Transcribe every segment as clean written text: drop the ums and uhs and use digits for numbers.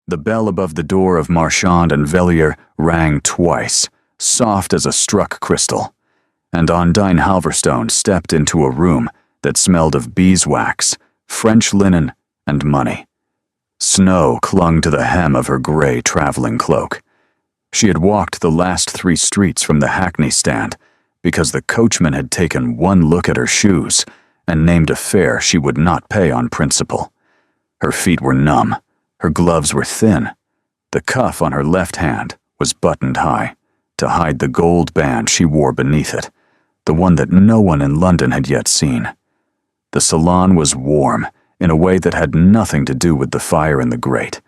The bell above the door of Marchand and Vellier rang twice, soft as a struck crystal, and Ondine Halverstone stepped into a room that smelled of beeswax, French linen, and money. Snow clung to the hem of her gray traveling cloak. She had walked the last 3 streets from the hackney stand because the coachman had taken one look at her shoes and named a fare she would not pay on principle. Her feet were numb, her gloves were thin. The cuff on her left hand was buttoned high to hide the gold band she wore beneath it, the one that no one in London had yet seen. The salon was warm in a way that had nothing to do with the fire in the grate.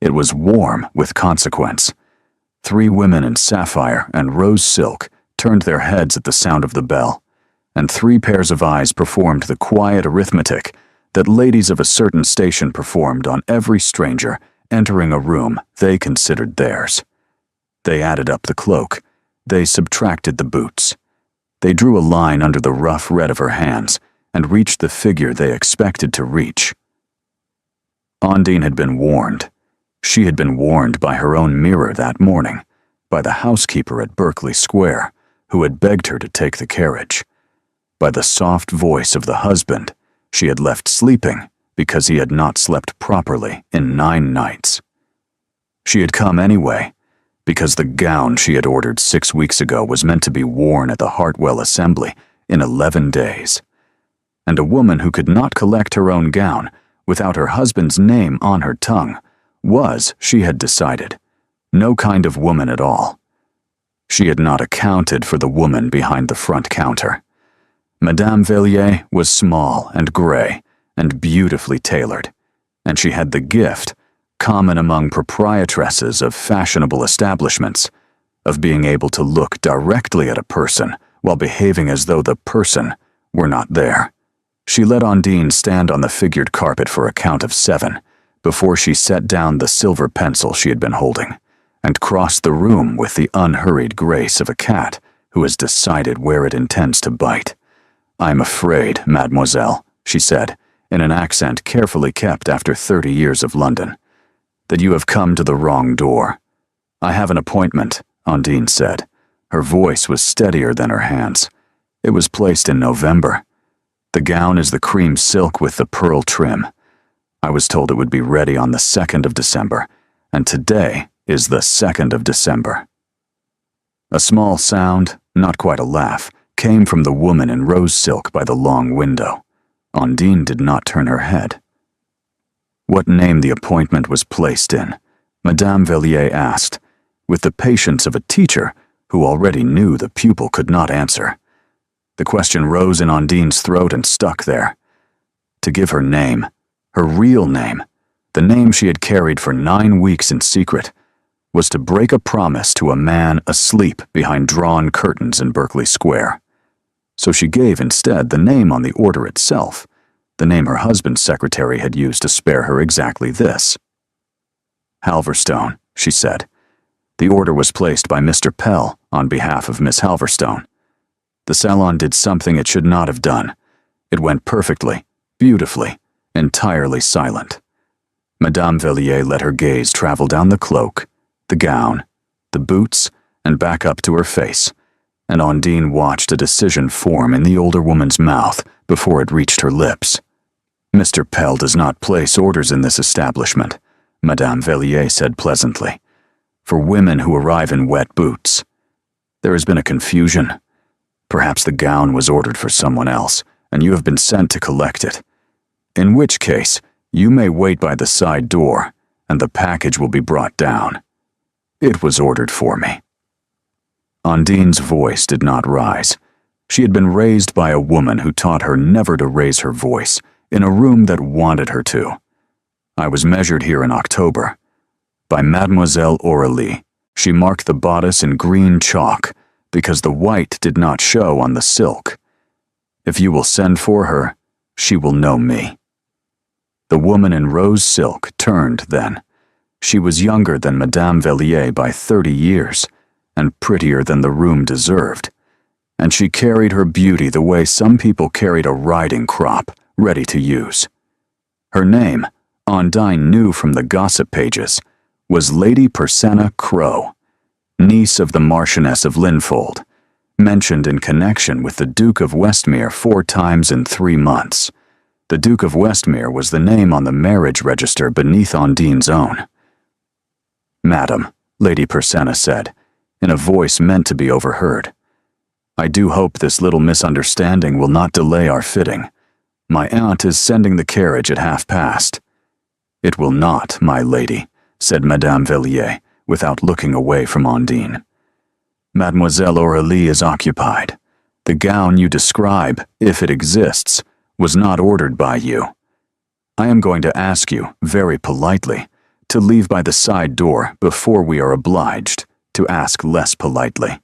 It was warm with consequence. 3 women in sapphire and rose silk turned their heads at the sound of the bell, and 3 pairs of eyes performed the quiet arithmetic that ladies of a certain station performed on every stranger entering a room they considered theirs. They added up the cloak. They subtracted the boots. They drew a line under the rough red of her hands and reached the figure they expected to reach. Ondine had been warned. She had been warned by her own mirror that morning, by the housekeeper at Berkeley Square, who had begged her to take the carriage, by the soft voice of the husband she had left sleeping because he had not slept properly in 9 nights. She had come anyway, because the gown she had ordered 6 weeks ago was meant to be worn at the Hartwell Assembly in 11 days. And a woman who could not collect her own gown without her husband's name on her tongue was, she had decided, no kind of woman at all. She had not accounted for the woman behind the front counter. Madame Vellier was small and gray and beautifully tailored, and she had the gift, common among proprietresses of fashionable establishments, of being able to look directly at a person while behaving as though the person were not there. She let Ondine stand on the figured carpet for a count of 7 before she set down the silver pencil she had been holding and crossed the room with the unhurried grace of a cat who has decided where it intends to bite. "I'm afraid, mademoiselle," she said, in an accent carefully kept after 30 years of London, "that you have come to the wrong door." "I have an appointment," Ondine said. Her voice was steadier than her hands. "It was placed in November. The gown is the cream silk with the pearl trim. I was told it would be ready on the 2nd of December, and today is the 2nd of December." A small sound, not quite a laugh, came from the woman in rose silk by the long window. Ondine did not turn her head. What name the appointment was placed in, Madame Vellier asked, with the patience of a teacher who already knew the pupil could not answer. The question rose in Ondine's throat and stuck there. To give her name, her real name, the name she had carried for 9 weeks in secret, was to break a promise to a man asleep behind drawn curtains in Berkeley Square. So she gave instead the name on the order itself, the name her husband's secretary had used to spare her exactly this. "Halverstone," she said. "The order was placed by Mr. Pell on behalf of Miss Halverstone. The salon did something it should not have done. It went perfectly, beautifully, entirely silent." Madame Vellier let her gaze travel down the cloak, the gown, the boots, and back up to her face, and Ondine watched a decision form in the older woman's mouth before it reached her lips. "Mr. Pell does not place orders in this establishment," Madame Vellier said pleasantly, "for women who arrive in wet boots. There has been a confusion. Perhaps the gown was ordered for someone else, and you have been sent to collect it. In which case, you may wait by the side door, and the package will be brought down. It was ordered for me." Ondine's voice did not rise. She had been raised by a woman who taught her never to raise her voice in a room that wanted her to. "I was measured here in October. By Mademoiselle Aurélie. She marked the bodice in green chalk because the white did not show on the silk. If you will send for her, she will know me." The woman in rose silk turned then. She was younger than Madame Vellier by 30 years, and prettier than the room deserved, and she carried her beauty the way some people carried a riding crop, ready to use. Her name, Ondine knew from the gossip pages, was Lady Persenna Crowe, niece of the Marchioness of Linfold, mentioned in connection with the Duke of Westmere 4 times in 3 months. The Duke of Westmere was the name on the marriage register beneath Undine's own. "Madam," Lady Persenna said, in a voice meant to be overheard, "I do hope this little misunderstanding will not delay our fitting. My aunt is sending the carriage at past. "It will not, my lady," said Madame Vellier, without looking away from Undine. "Mademoiselle Aurélie is occupied. The gown you describe, if it exists, was not ordered by you. I am going to ask you, very politely, to leave by the side door before we are obliged to ask less politely."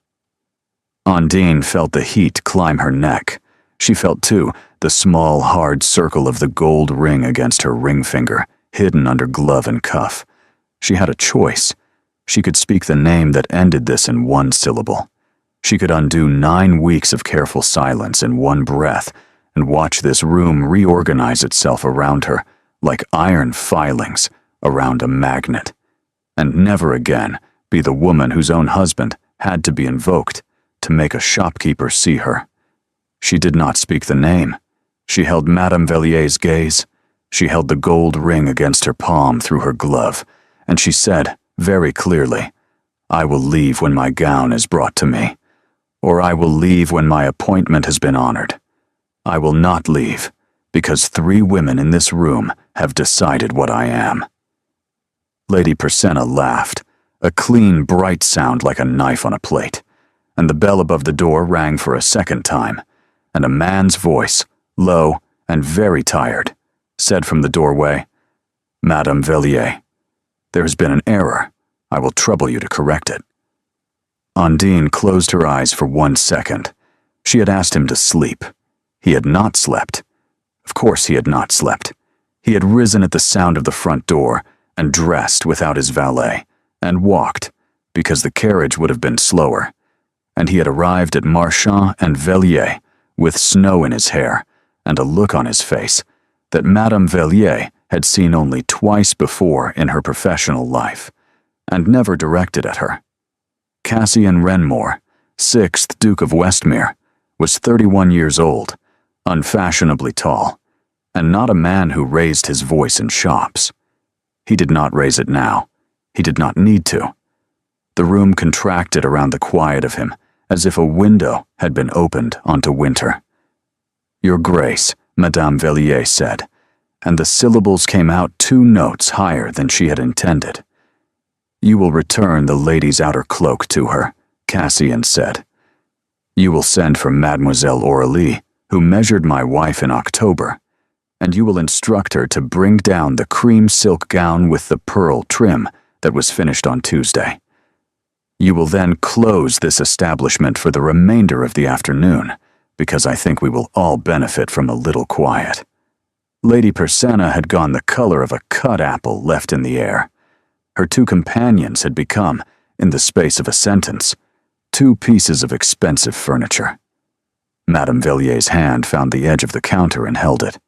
Undine felt the heat climb her neck. She felt, too, the small, hard circle of the gold ring against her ring finger, hidden under glove and cuff. She had a choice. She could speak the name that ended this in 1 syllable. She could undo 9 weeks of careful silence in 1 breath and watch this room reorganize itself around her like iron filings around a magnet, and never again be the woman whose own husband had to be invoked to make a shopkeeper see her. She did not speak the name. She held Madame Vellier's gaze. She held the gold ring against her palm through her glove, and she said, very clearly, "I will leave when my gown is brought to me, or I will leave when my appointment has been honored. I will not leave, because 3 women in this room have decided what I am." Lady Persenna laughed, a clean, bright sound like a knife on a plate, and the bell above the door rang for a 2nd time, and a man's voice, low and very tired, said from the doorway, "Madame Vellier, there has been an error. I will trouble you to correct it." Undine closed her eyes for 1 second. She had asked him to sleep. He had not slept. Of course he had not slept. He had risen at the sound of the front door and dressed without his valet, and walked, because the carriage would have been slower, and he had arrived at Marchand and Vellier with snow in his hair and a look on his face that Madame Vellier had seen only twice before in her professional life, and never directed at her. Cassian Renmore, 6th Duke of Westmere, was 31 years old, unfashionably tall, and not a man who raised his voice in shops. He did not raise it now. He did not need to. The room contracted around the quiet of him, as if a window had been opened onto winter. "Your Grace," Madame Vellier said, and the syllables came out 2 notes higher than she had intended. "You will return the lady's outer cloak to her," Cassian said. "You will send for Mademoiselle Aurélie, who measured my wife in October, and you will instruct her to bring down the cream silk gown with the pearl trim that was finished on Tuesday. You will then close this establishment for the remainder of the afternoon, because I think we will all benefit from a little quiet." Lady Persenna had gone the color of a cut apple left in the air. Her 2 companions had become, in the space of a sentence, 2 pieces of expensive furniture. Madame Vellier's hand found the edge of the counter and held it.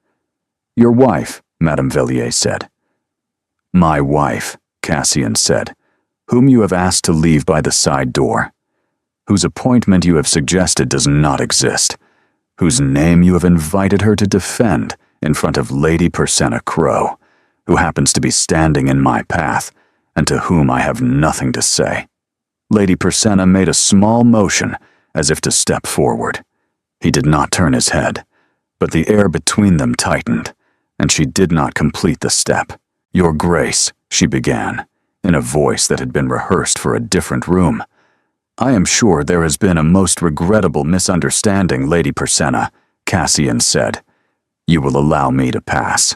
"Your wife," Madame Vellier said. "My wife," Cassian said, "whom you have asked to leave by the side door, whose appointment you have suggested does not exist, whose name you have invited her to defend in front of Lady Persenna Crowe, who happens to be standing in my path, and to whom I have nothing to say." Lady Persenna made a small motion as if to step forward. He did not turn his head, but the air between them tightened, and she did not complete the step. "Your Grace," she began, in a voice that had been rehearsed for a different room, "I am sure there has been a most regrettable misunderstanding, Lady Persenna," Cassian said. "You will allow me to pass."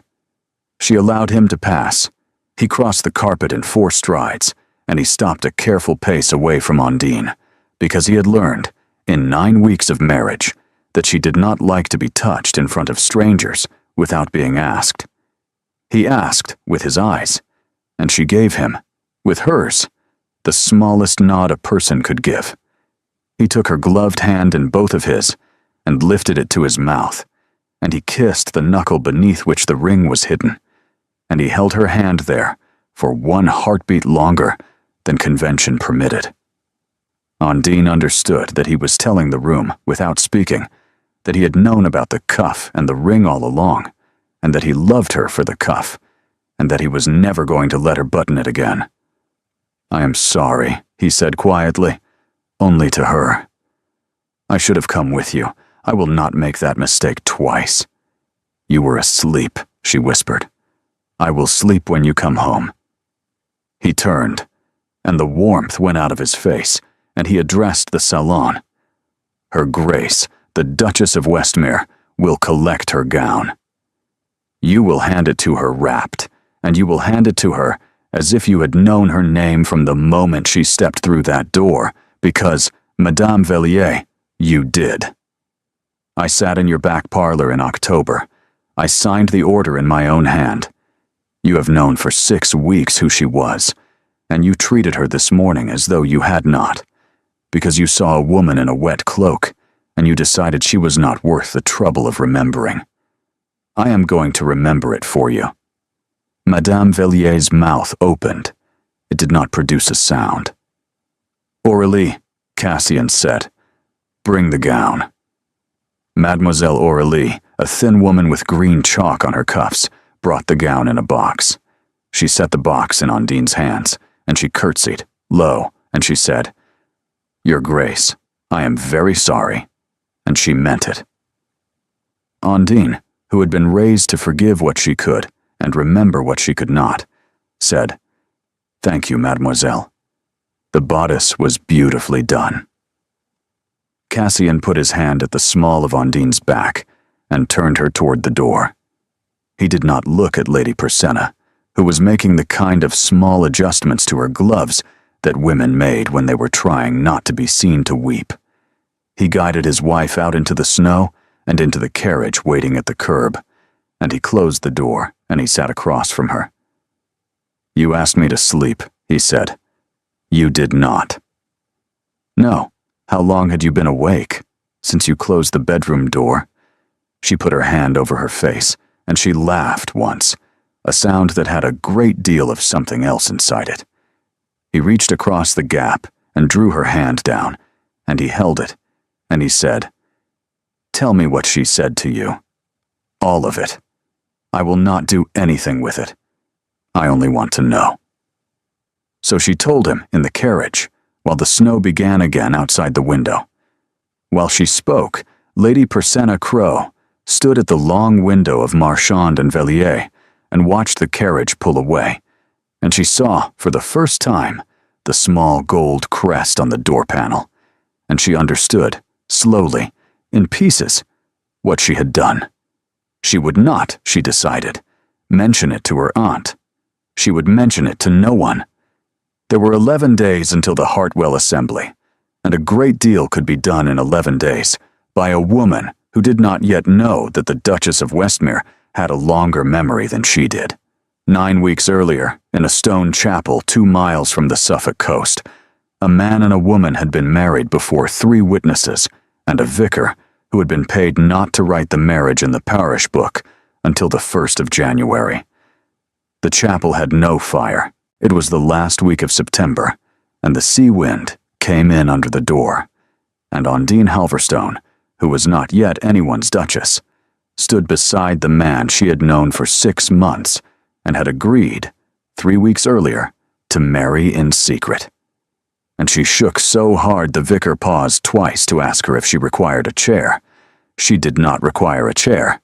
She allowed him to pass. He crossed the carpet in 4 strides, and he stopped a careful pace away from Undine, because he had learned, in 9 weeks of marriage, that she did not like to be touched in front of strangers without being asked. He asked with his eyes, and she gave him, with hers, the smallest nod a person could give. He took her gloved hand in both of his and lifted it to his mouth, and he kissed the knuckle beneath which the ring was hidden, and he held her hand there for one heartbeat longer than convention permitted. Undine understood that he was telling the room, without speaking, that he had known about the cuff and the ring all along, and that he loved her for the cuff, and that he was never going to let her button it again. "I am sorry," he said quietly, only to her. "I should have come with you. I will not make that mistake twice." "You were asleep," she whispered. "I will sleep when you come home." He turned, and the warmth went out of his face, and he addressed the salon. "Her Grace, the Duchess of Westmere, will collect her gown. You will hand it to her wrapped, and you will hand it to her as if you had known her name from the moment she stepped through that door, because, Madame Vellier, you did. I sat in your back parlor in October. I signed the order in my own hand. You have known for 6 weeks who she was, and you treated her this morning as though you had not, because you saw a woman in a wet cloak, and you decided she was not worth the trouble of remembering. I am going to remember it for you." Madame Vellier's mouth opened. It did not produce a sound. "Aurélie," Cassian said, "bring the gown." Mademoiselle Aurélie, a thin woman with green chalk on her cuffs, brought the gown in a box. She set the box in Undine's hands, and she curtsied, low, and she said, "Your Grace, I am very sorry," and she meant it. Undine, who had been raised to forgive what she could and remember what she could not, said, "Thank you, mademoiselle. The bodice was beautifully done." Cassian put his hand at the small of Undine's back and turned her toward the door. He did not look at Lady Persenna, who was making the kind of small adjustments to her gloves that women made when they were trying not to be seen to weep. He guided his wife out into the snow and into the carriage waiting at the curb, and he closed the door and he sat across from her. "You asked me to sleep," he said. "You did not." "No. How long had you been awake? Since you closed the bedroom door?" She put her hand over her face, and she laughed once, a sound that had a great deal of something else inside it. He reached across the gap and drew her hand down, and he held it, and he said, "Tell me what she said to you. All of it. I will not do anything with it. I only want to know." So she told him in the carriage, while the snow began again outside the window. While she spoke, Lady Persenna Crowe stood at the long window of Marchand and Vellier and watched the carriage pull away, and she saw, for the first time, the small gold crest on the door panel, and she understood, slowly, in pieces, what she had done. She would not, she decided, mention it to her aunt. She would mention it to no one. There were 11 days until the Hartwell Assembly, and a great deal could be done in 11 days by a woman who did not yet know that the Duchess of Westmere had a longer memory than she did. 9 weeks earlier, in a stone chapel 2 miles from the Suffolk coast, a man and a woman had been married before 3 witnesses and a vicar who had been paid not to write the marriage in the parish book until the 1st of January. The chapel had no fire. It was the last week of September, and the sea wind came in under the door, and Undine Halverstone, who was not yet anyone's duchess, stood beside the man she had known for 6 months and had agreed, 3 weeks earlier, to marry in secret. And she shook so hard the vicar paused twice to ask her if she required a chair. She did not require a chair.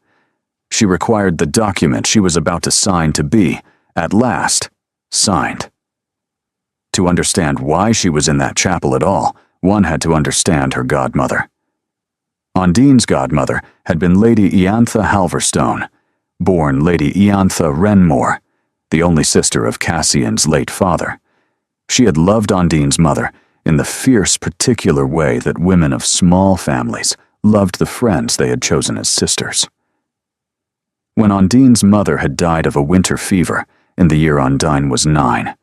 She required the document she was about to sign to be, at last, signed. To understand why she was in that chapel at all, one had to understand her godmother. Undine's godmother had been Lady Iantha Halverstone, born Lady Iantha Wrenmore, the only sister of Cassian's late father. She had loved Undine's mother in the fierce, particular way that women of small families loved the friends they had chosen as sisters. When Undine's mother had died of a winter fever in the year Undine was 9,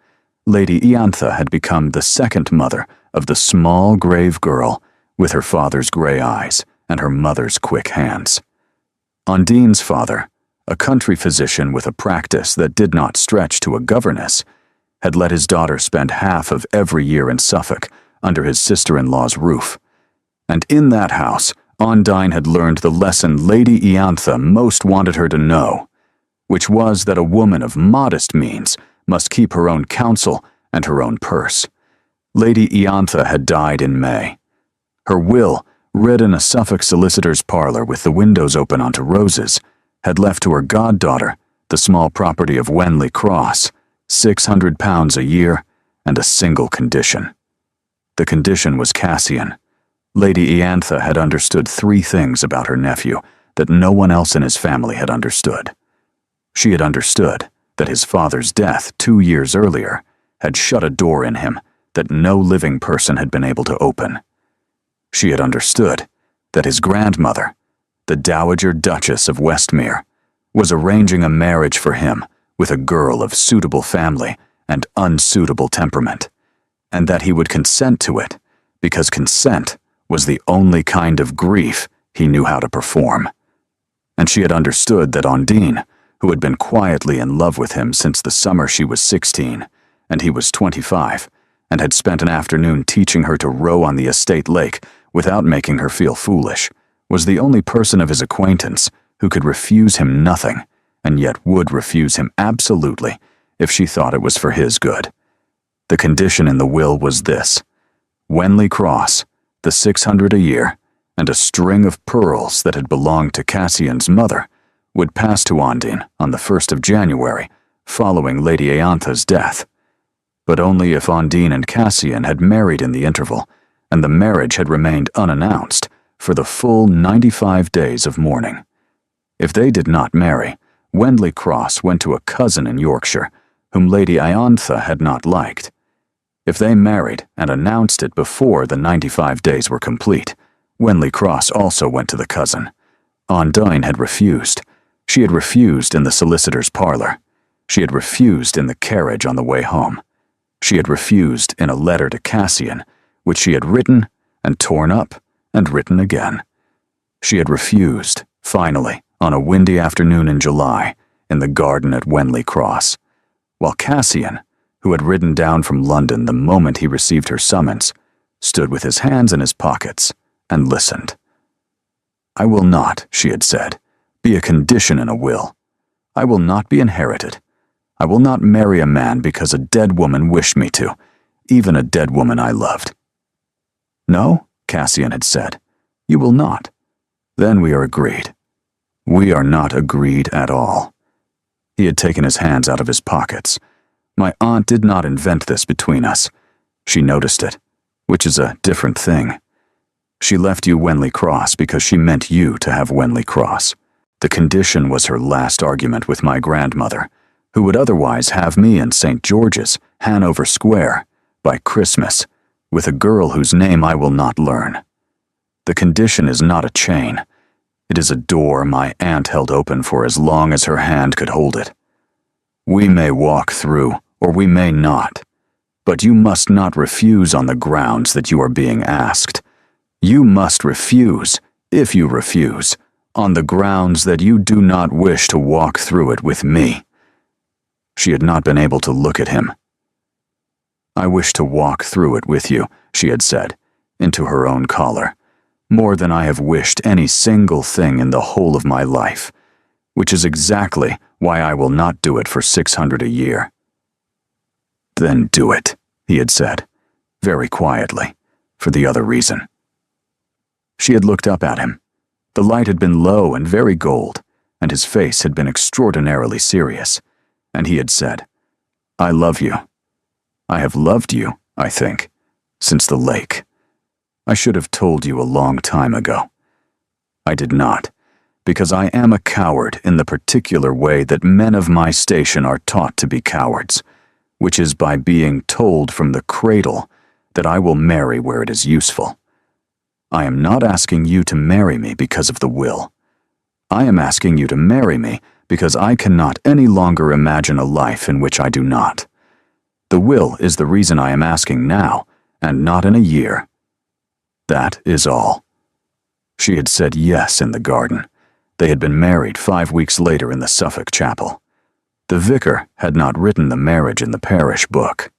Lady Iantha had become the second mother of the small, grave girl with her father's gray eyes and her mother's quick hands. Undine's father, a country physician with a practice that did not stretch to a governess, had let his daughter spend half of every year in Suffolk under his sister-in-law's roof. And in that house, Ondine had learned the lesson Lady Iantha most wanted her to know, which was that a woman of modest means must keep her own counsel and her own purse. Lady Iantha had died in May. Her will, read in a Suffolk solicitor's parlor with the windows open onto roses, had left to her goddaughter the small property of Wenley Cross, £600 a year, and a single condition. The condition was Cassian. Lady Iantha had understood 3 things about her nephew that no one else in his family had understood. She had understood that his father's death 2 years earlier had shut a door in him that no living person had been able to open. She had understood that his grandmother, the Dowager Duchess of Westmere, was arranging a marriage for him with a girl of suitable family and unsuitable temperament, and that he would consent to it because consent was the only kind of grief he knew how to perform. And she had understood that Ondine, who had been quietly in love with him since the summer she was 16 and he was 25, and had spent an afternoon teaching her to row on the estate lake without making her feel foolish, was the only person of his acquaintance who could refuse him nothing, and yet would refuse him absolutely if she thought it was for his good. The condition in the will was this: Wenley Cross, the 600 a year, and a string of pearls that had belonged to Cassian's mother would pass to Ondine on the 1st of January, following Lady Iantha's death. But only if Ondine and Cassian had married in the interval, and the marriage had remained unannounced for the full 95 days of mourning. If they did not marry, Wenley Cross went to a cousin in Yorkshire, whom Lady Iantha had not liked. If they married and announced it before the 95 days were complete, Wenley Cross also went to the cousin. Ondine had refused. She had refused in the solicitor's parlor. She had refused in the carriage on the way home. She had refused in a letter to Cassian, which she had written and torn up and written again. She had refused, finally, on a windy afternoon in July, in the garden at Wenley Cross, while Cassian, who had ridden down from London the moment he received her summons, stood with his hands in his pockets and listened. "I will not," she had said, "be a condition in a will. I will not be inherited. I will not marry a man because a dead woman wished me to, even a dead woman I loved." "No," Cassian had said, "you will not. Then we are agreed." "We are not agreed at all." He had taken his hands out of his pockets. "My aunt did not invent this between us. She noticed it, which is a different thing. She left you Wenley Cross because she meant you to have Wenley Cross. The condition was her last argument with my grandmother, who would otherwise have me in St. George's, Hanover Square, by Christmas, with a girl whose name I will not learn. The condition is not a chain. It is a door my aunt held open for as long as her hand could hold it. We may walk through, or we may not, but you must not refuse on the grounds that you are being asked. You must refuse, if you refuse, on the grounds that you do not wish to walk through it with me." She had not been able to look at him. "I wish to walk through it with you," she had said, into her own collar, "more than I have wished any single thing in the whole of my life, which is exactly why I will not do it for 600 a year." "Then do it," he had said, very quietly, for the other reason. She had looked up at him. The light had been low and very gold, and his face had been extraordinarily serious, and he had said, "I love you. I have loved you, I think, since the lake. I should have told you a long time ago. I did not, because I am a coward in the particular way that men of my station are taught to be cowards, which is by being told from the cradle that I will marry where it is useful. I am not asking you to marry me because of the will. I am asking you to marry me because I cannot any longer imagine a life in which I do not. The will is the reason I am asking now, and not in a year. That is all." She had said yes in the garden. They had been married 5 weeks later in the Suffolk chapel. The vicar had not written the marriage in the parish book.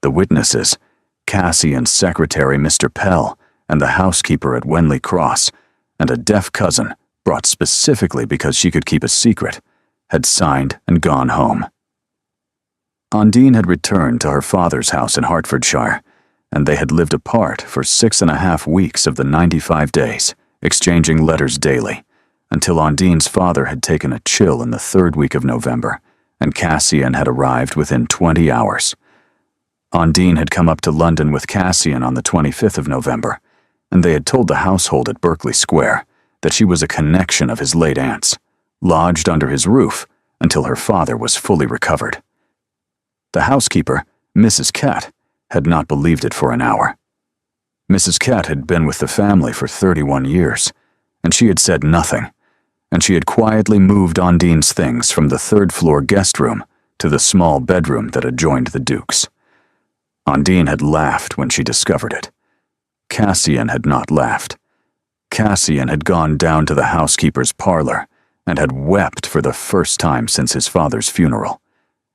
The witnesses, Cassian's secretary Mr. Pell and the housekeeper at Wenley Cross, and a deaf cousin brought specifically because she could keep a secret, had signed and gone home. Undine had returned to her father's house in Hertfordshire, and they had lived apart for 6.5 weeks of the 95 days, exchanging letters daily, until Undine's father had taken a chill in the 3rd week of November, and Cassian had arrived within 20 hours. Undine had come up to London with Cassian on the 25th of November, and they had told the household at Berkeley Square that she was a connection of his late aunt's, lodged under his roof until her father was fully recovered. The housekeeper, Mrs. Kett, had not believed it for an hour. Mrs. Kett had been with the family for 31 years, and she had said nothing, and she had quietly moved Undine's things from the 3rd-floor guest room to the small bedroom that adjoined the Duke's. Undine had laughed when she discovered it. Cassian had not laughed. Cassian had gone down to the housekeeper's parlor and had wept for the first time since his father's funeral,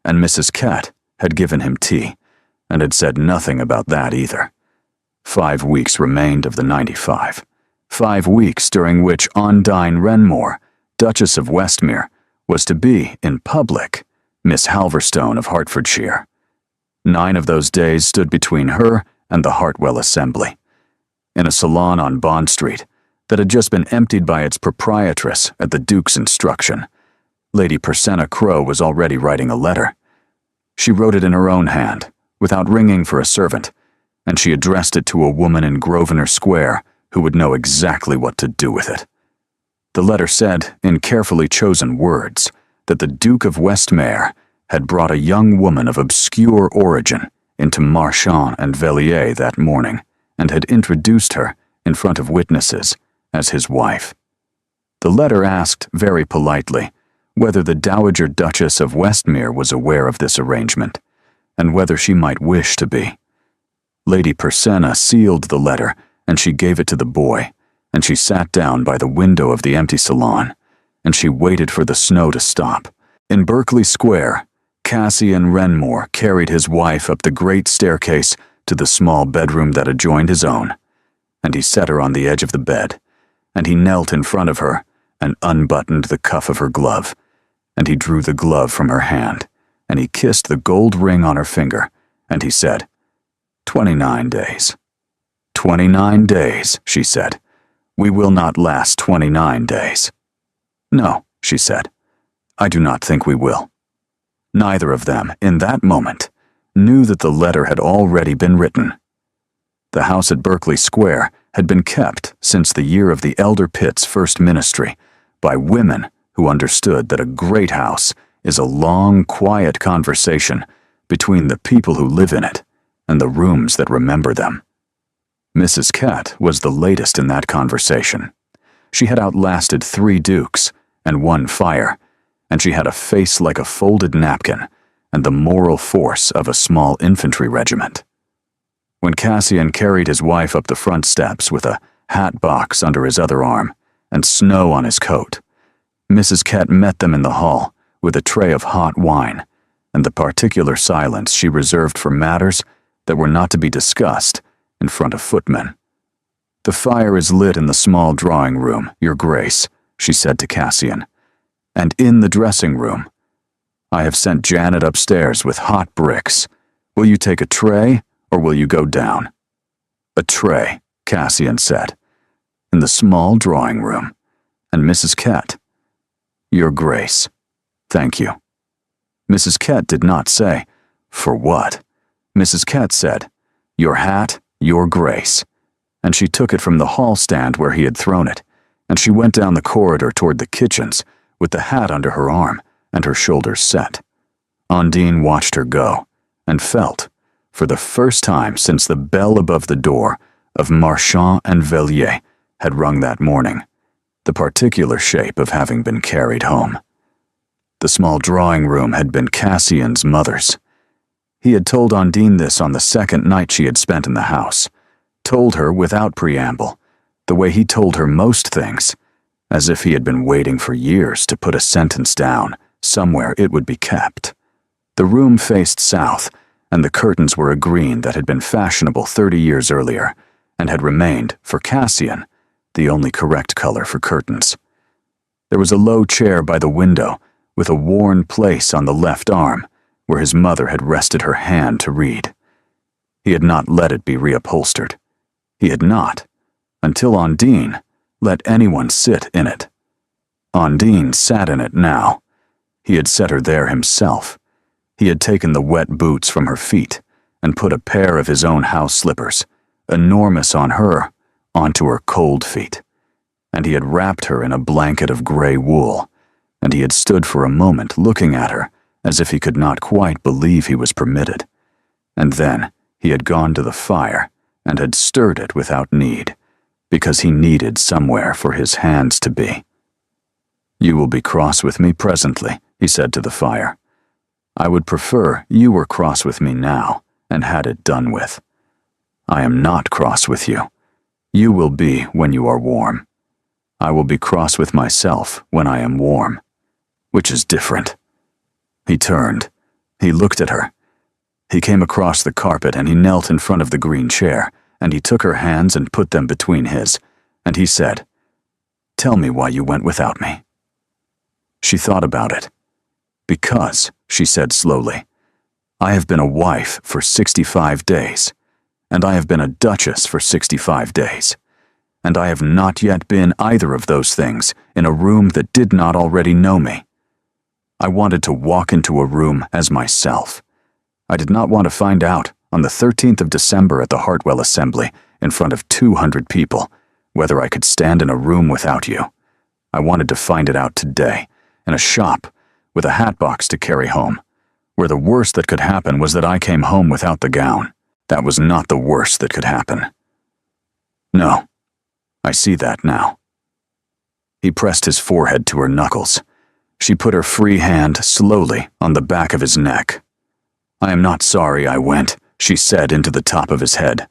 and Mrs. Kett had given him tea and had said nothing about that either. 5 weeks remained of the 95. 5 weeks during which Undine Wrenmore, Duchess of Westmere, was to be, in public, Miss Halverstone of Hertfordshire. 9 of those days stood between her and the Hartwell Assembly. In a salon on Bond Street that had just been emptied by its proprietress at the Duke's instruction, Lady Persenna Crowe was already writing a letter. She wrote it in her own hand, without ringing for a servant, and she addressed it to a woman in Grosvenor Square who would know exactly what to do with it. The letter said, in carefully chosen words, that the Duke of Westmere had brought a young woman of obscure origin into Marchand and Vellier that morning, and had introduced her, in front of witnesses, as his wife. The letter asked, very politely, whether the Dowager Duchess of Westmere was aware of this arrangement, and whether she might wish to be. Lady Persenna sealed the letter, and she gave it to the boy, and she sat down by the window of the empty salon, and she waited for the snow to stop. In Berkeley Square, Cassian Wrenmore carried his wife up the great staircase to the small bedroom that adjoined his own, and he set her on the edge of the bed, and he knelt in front of her and unbuttoned the cuff of her glove, and he drew the glove from her hand, and he kissed the gold ring on her finger, and he said, 29 days. 29 days, she said. We will not last 29 days. No, she said. I do not think we will. Neither of them, in that moment, knew that the letter had already been written. The house at Berkeley Square had been kept since the year of the elder Pitt's first ministry by women who understood that a great house is a long, quiet conversation between the people who live in it and the rooms that remember them. Mrs. Kett was the latest in that conversation. She had outlasted 3 dukes and 1 fire, and she had a face like a folded napkin and the moral force of a small infantry regiment. When Cassian carried his wife up the front steps with a hat box under his other arm and snow on his coat, Mrs. Kett met them in the hall with a tray of hot wine and the particular silence she reserved for matters that were not to be discussed in front of footmen. The fire is lit in the small drawing room, Your Grace, she said to Cassian, and in the dressing room. I have sent Janet upstairs with hot bricks. Will you take a tray, or will you go down? A tray, Cassian said, in the small drawing room, and Mrs. Kett. Your Grace. Thank you. Mrs. Kett did not say, for what? Mrs. Kett said, your hat, Your Grace, and she took it from the hall stand where he had thrown it, and she went down the corridor toward the kitchens with the hat under her arm and her shoulders set. Undine watched her go, and felt, for the first time since the bell above the door of Marchand and Vellier had rung that morning, the particular shape of having been carried home. The small drawing room had been Cassian's mother's. He had told Undine this on the second night she had spent in the house, told her without preamble, the way he told her most things, as if he had been waiting for years to put a sentence down somewhere it would be kept. The room faced south, and the curtains were a green that had been fashionable 30 years earlier, and had remained, for Cassian, the only correct color for curtains. There was a low chair by the window, with a worn place on the left arm, where his mother had rested her hand to read. He had not let it be reupholstered. He had not, until Ondine, let anyone sit in it. Ondine sat in it now. He had set her there himself. He had taken the wet boots from her feet and put a pair of his own house slippers, enormous on her, onto her cold feet. And he had wrapped her in a blanket of gray wool, and he had stood for a moment looking at her as if he could not quite believe he was permitted. And then he had gone to the fire and had stirred it without need, because he needed somewhere for his hands to be. "You will be cross with me presently," he said to the fire. "I would prefer you were cross with me now and had it done with. I am not cross with you. You will be when you are warm. I will be cross with myself when I am warm, which is different." He turned. He looked at her. He came across the carpet and he knelt in front of the green chair, and he took her hands and put them between his, and he said, "Tell me why you went without me." She thought about it. "Because," she said slowly, "I have been a wife for 65 days, and I have been a duchess for 65 days, and I have not yet been either of those things in a room that did not already know me. I wanted to walk into a room as myself. I did not want to find out on the 13th of December at the Hartwell Assembly in front of 200 people whether I could stand in a room without you. I wanted to find it out today, in a shop, with a hat box to carry home, where the worst that could happen was that I came home without the gown. That was not the worst that could happen. No, I see that now." He pressed his forehead to her knuckles. She put her free hand slowly on the back of his neck. "I am not sorry I went," she said into the top of his head.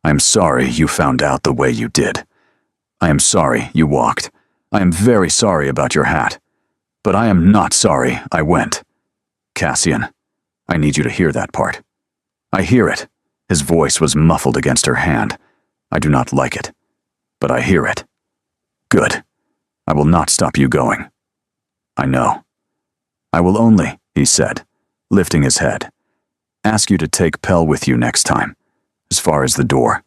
"I am sorry you found out the way you did. I am sorry you walked. I am very sorry about your hat. But I am not sorry I went. Cassian, I need you to hear that part." "I hear it." His voice was muffled against her hand. "I do not like it, but I hear it." "Good. I will not stop you going." "I know." "I will only," he said, lifting his head, "ask you to take Pell with you next time, as far as the door.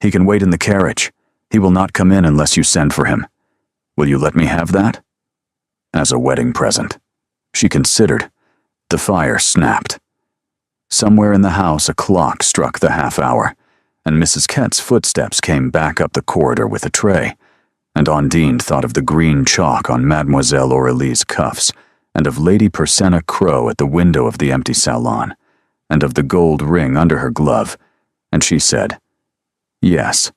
He can wait in the carriage. He will not come in unless you send for him. Will you let me have that?" "As a wedding present." She considered. The fire snapped. Somewhere in the house a clock struck the half hour, and Mrs. Kett's footsteps came back up the corridor with a tray, and Ondine thought of the green chalk on Mademoiselle Aurélie's cuffs, and of Lady Persenna Crow at the window of the empty salon, and of the gold ring under her glove, and she said, "Yes,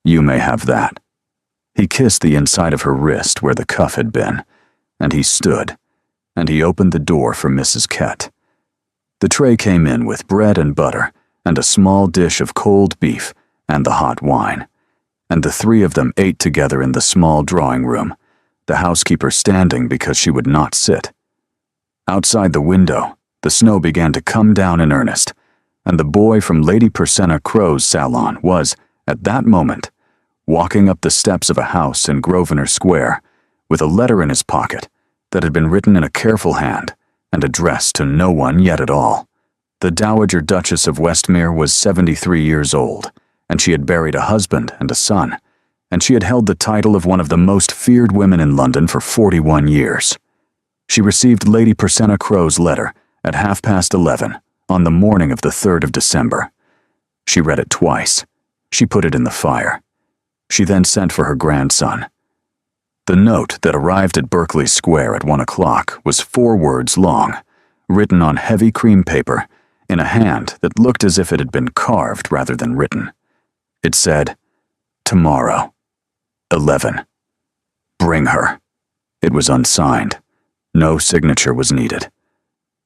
you may have that." He kissed the inside of her wrist where the cuff had been, and he stood, and he opened the door for Mrs. Kett. The tray came in with bread and butter, and a small dish of cold beef, and the hot wine, and the three of them ate together in the small drawing room, the housekeeper standing because she would not sit. Outside the window, the snow began to come down in earnest, and the boy from Lady Persenna Crow's salon was, at that moment, walking up the steps of a house in Grosvenor Square, with a letter in his pocket that had been written in a careful hand and addressed to no one yet at all. The Dowager Duchess of Westmere was 73 years old, and she had buried a husband and a son, and she had held the title of one of the most feared women in London for 41 years. She received Lady Persenna Crow's letter at 11:30 on the morning of the 3rd of December. She read it twice. She put it in the fire. She then sent for her grandson. The note that arrived at Berkeley Square at 1 o'clock was 4 words long, written on heavy cream paper in a hand that looked as if it had been carved rather than written. It said, "Tomorrow, 11. Bring her." It was unsigned. No signature was needed.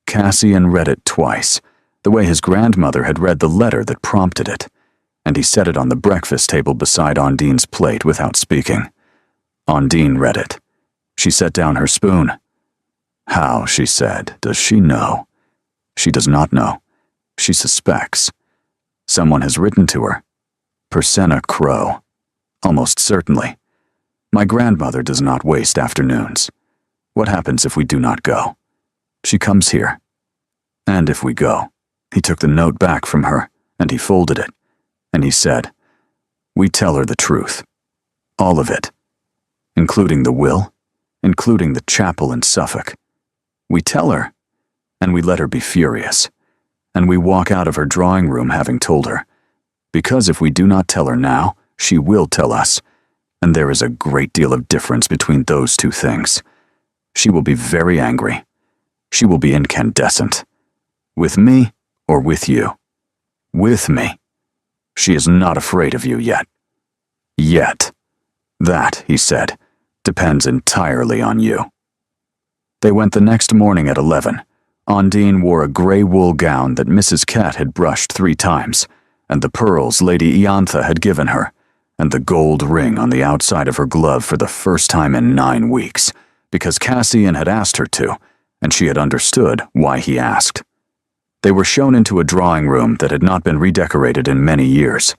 Cassian read it twice, the way his grandmother had read the letter that prompted it, and he set it on the breakfast table beside Ondine's plate without speaking. Ondine read it. She set down her spoon. How, she said, does she know? She does not know. She suspects. Someone has written to her. Persenna Crow. Almost certainly. My grandmother does not waste afternoons. What happens if we do not go? She comes here. And if we go? He took the note back from her, and he folded it, and he said, we tell her the truth. All of it. Including the will, including the chapel in Suffolk. We tell her, and we let her be furious, and we walk out of her drawing room having told her, because if we do not tell her now, she will tell us, and there is a great deal of difference between those two things. She will be very angry. She will be incandescent. With me or with you? With me. She is not afraid of you yet. Yet. That, he said, depends entirely on you. They went the next morning at 11. Ondine wore a gray wool gown that Mrs. Kett had brushed 3 times, and the pearls Lady Iantha had given her, and the gold ring on the outside of her glove for the first time in 9 weeks, because Cassian had asked her to, and she had understood why he asked. They were shown into a drawing room that had not been redecorated in many years.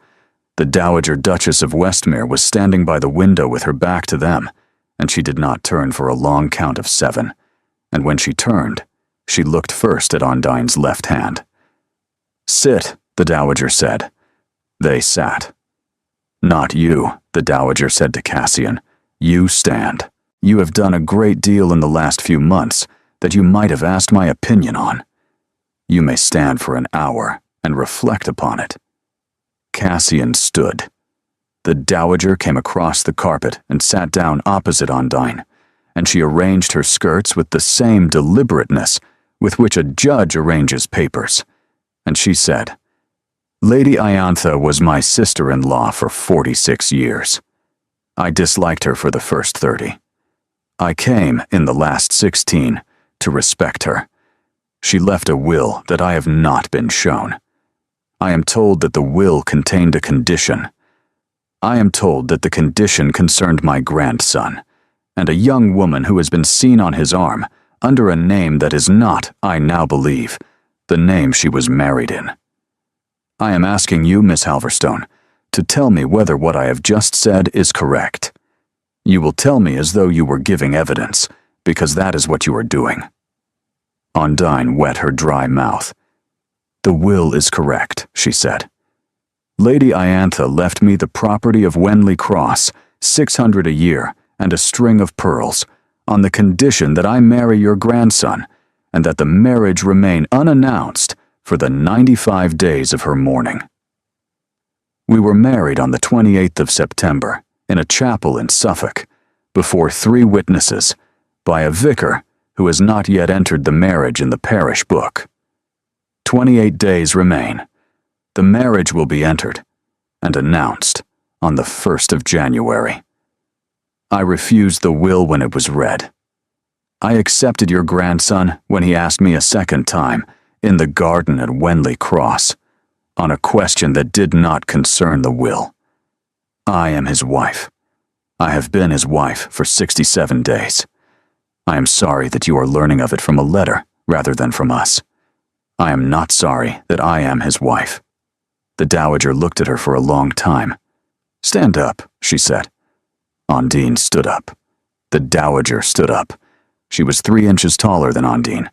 The Dowager Duchess of Westmere was standing by the window with her back to them, and she did not turn for a long count of 7. And when she turned, she looked first at Ondine's left hand. Sit, the Dowager said. They sat. Not you, the Dowager said to Cassian. You stand. You have done a great deal in the last few months that you might have asked my opinion on. You may stand for an hour and reflect upon it. Cassian stood. The Dowager came across the carpet and sat down opposite Ondine, and she arranged her skirts with the same deliberateness with which a judge arranges papers. And she said, Lady Iantha was my sister-in-law for 46 years. I disliked her for the first 30. I came, in the last 16, to respect her. She left a will that I have not been shown. I am told that the will contained a condition. I am told that the condition concerned my grandson, and a young woman who has been seen on his arm, under a name that is not, I now believe, the name she was married in. I am asking you, Miss Halverstone, to tell me whether what I have just said is correct. You will tell me as though you were giving evidence, because that is what you are doing. Ondine wet her dry mouth. The will is correct, she said. Lady Iantha left me the property of Wenley Cross, 600 a year, and a string of pearls, on the condition that I marry your grandson, and that the marriage remain unannounced for the 95 days of her mourning. We were married on the 28th of September, in a chapel in Suffolk, before 3 witnesses, by a vicar who has not yet entered the marriage in the parish book. 28 days remain. The marriage will be entered and announced on the 1st of January. I refused the will when it was read. I accepted your grandson when he asked me a second time in the garden at Wenley Cross on a question that did not concern the will. I am his wife. I have been his wife for 67 days. I am sorry that you are learning of it from a letter rather than from us. I am not sorry that I am his wife. The Dowager looked at her for a long time. Stand up, she said. Ondine stood up. The Dowager stood up. She was 3 inches taller than Ondine.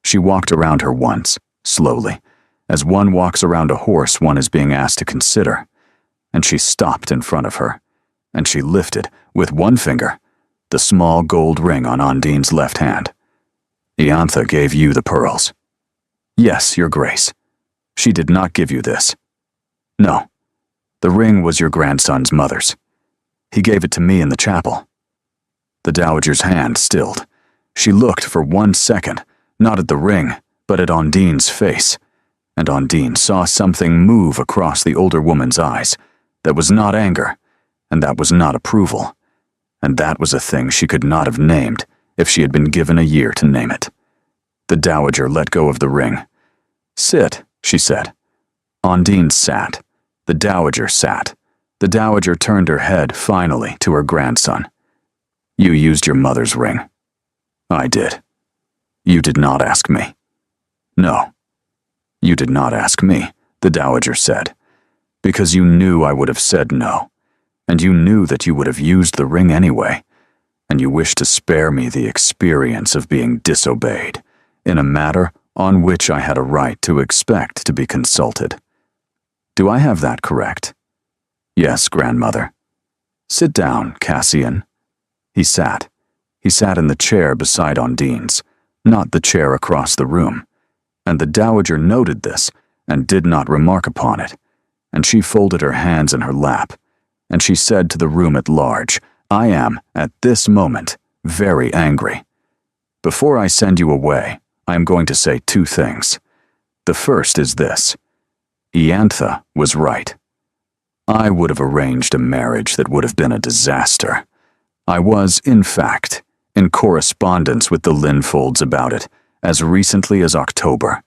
She walked around her once, slowly, as one walks around a horse one is being asked to consider. And she stopped in front of her, and she lifted, with one finger, the small gold ring on Ondine's left hand. Iantha gave you the pearls. Yes, your grace. She did not give you this. No. The ring was your grandson's mother's. He gave it to me in the chapel. The Dowager's hand stilled. She looked for 1 second, not at the ring, but at Ondine's face, and Ondine saw something move across the older woman's eyes. That was not anger, and that was not approval, and that was a thing she could not have named if she had been given a year to name it. The Dowager let go of the ring. Sit, she said. Ondine sat. The Dowager sat. The Dowager turned her head, finally, to her grandson. You used your mother's ring. I did. You did not ask me. No, you did not ask me, the Dowager said, because you knew I would have said no, and you knew that you would have used the ring anyway, and you wished to spare me the experience of being disobeyed in a matter on which I had a right to expect to be consulted. Do I have that correct? Yes, grandmother. Sit down, Cassian. He sat. He sat in the chair beside Undine's, not the chair across the room, and the Dowager noted this and did not remark upon it, and she folded her hands in her lap, and she said to the room at large, I am, at this moment, very angry. Before I send you away, I am going to say two things. The first is this. Iantha was right. I would have arranged a marriage that would have been a disaster. I was, in fact, in correspondence with the Linfolds about it as recently as October.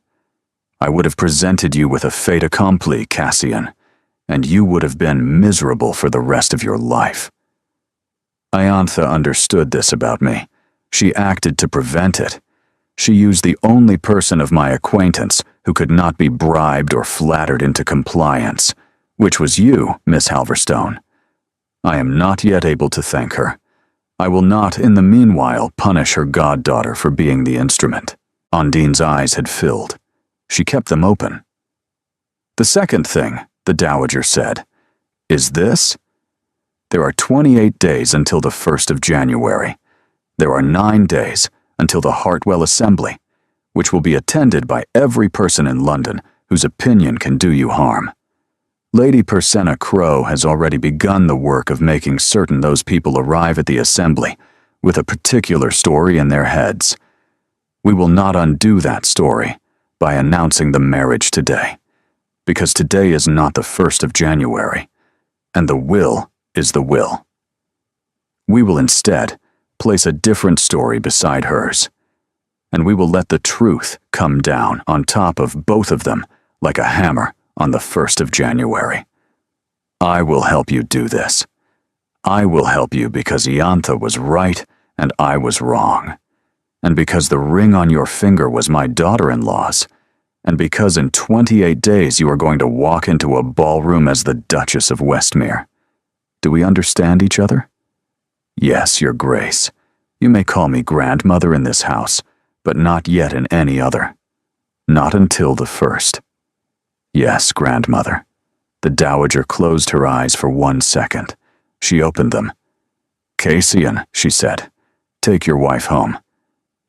I would have presented you with a fait accompli, Cassian, and you would have been miserable for the rest of your life. Iantha understood this about me. She acted to prevent it. She used the only person of my acquaintance who could not be bribed or flattered into compliance, which was you, Miss Halverstone. I am not yet able to thank her. I will not, in the meanwhile, punish her goddaughter for being the instrument. Undine's eyes had filled. She kept them open. The second thing, the Dowager said, is this. There are 28 days until the 1st of January. There are 9 days until the Hartwell Assembly, which will be attended by every person in London whose opinion can do you harm. Lady Persenna Crowe has already begun the work of making certain those people arrive at the assembly with a particular story in their heads. We will not undo that story by announcing the marriage today, because today is not the 1st of January, and the will is the will. We will instead place a different story beside hers, and we will let the truth come down on top of both of them like a hammer on the 1st of January. I will help you do this. I will help you because Iantha was right and I was wrong, and because the ring on your finger was my daughter-in-law's, and because in 28 days you are going to walk into a ballroom as the Duchess of Westmere. Do we understand each other? Yes, Your Grace. You may call me grandmother in this house, but not yet in any other. Not until the 1st. Yes, grandmother. The Dowager closed her eyes for 1 second. She opened them. Cassian, she said, take your wife home.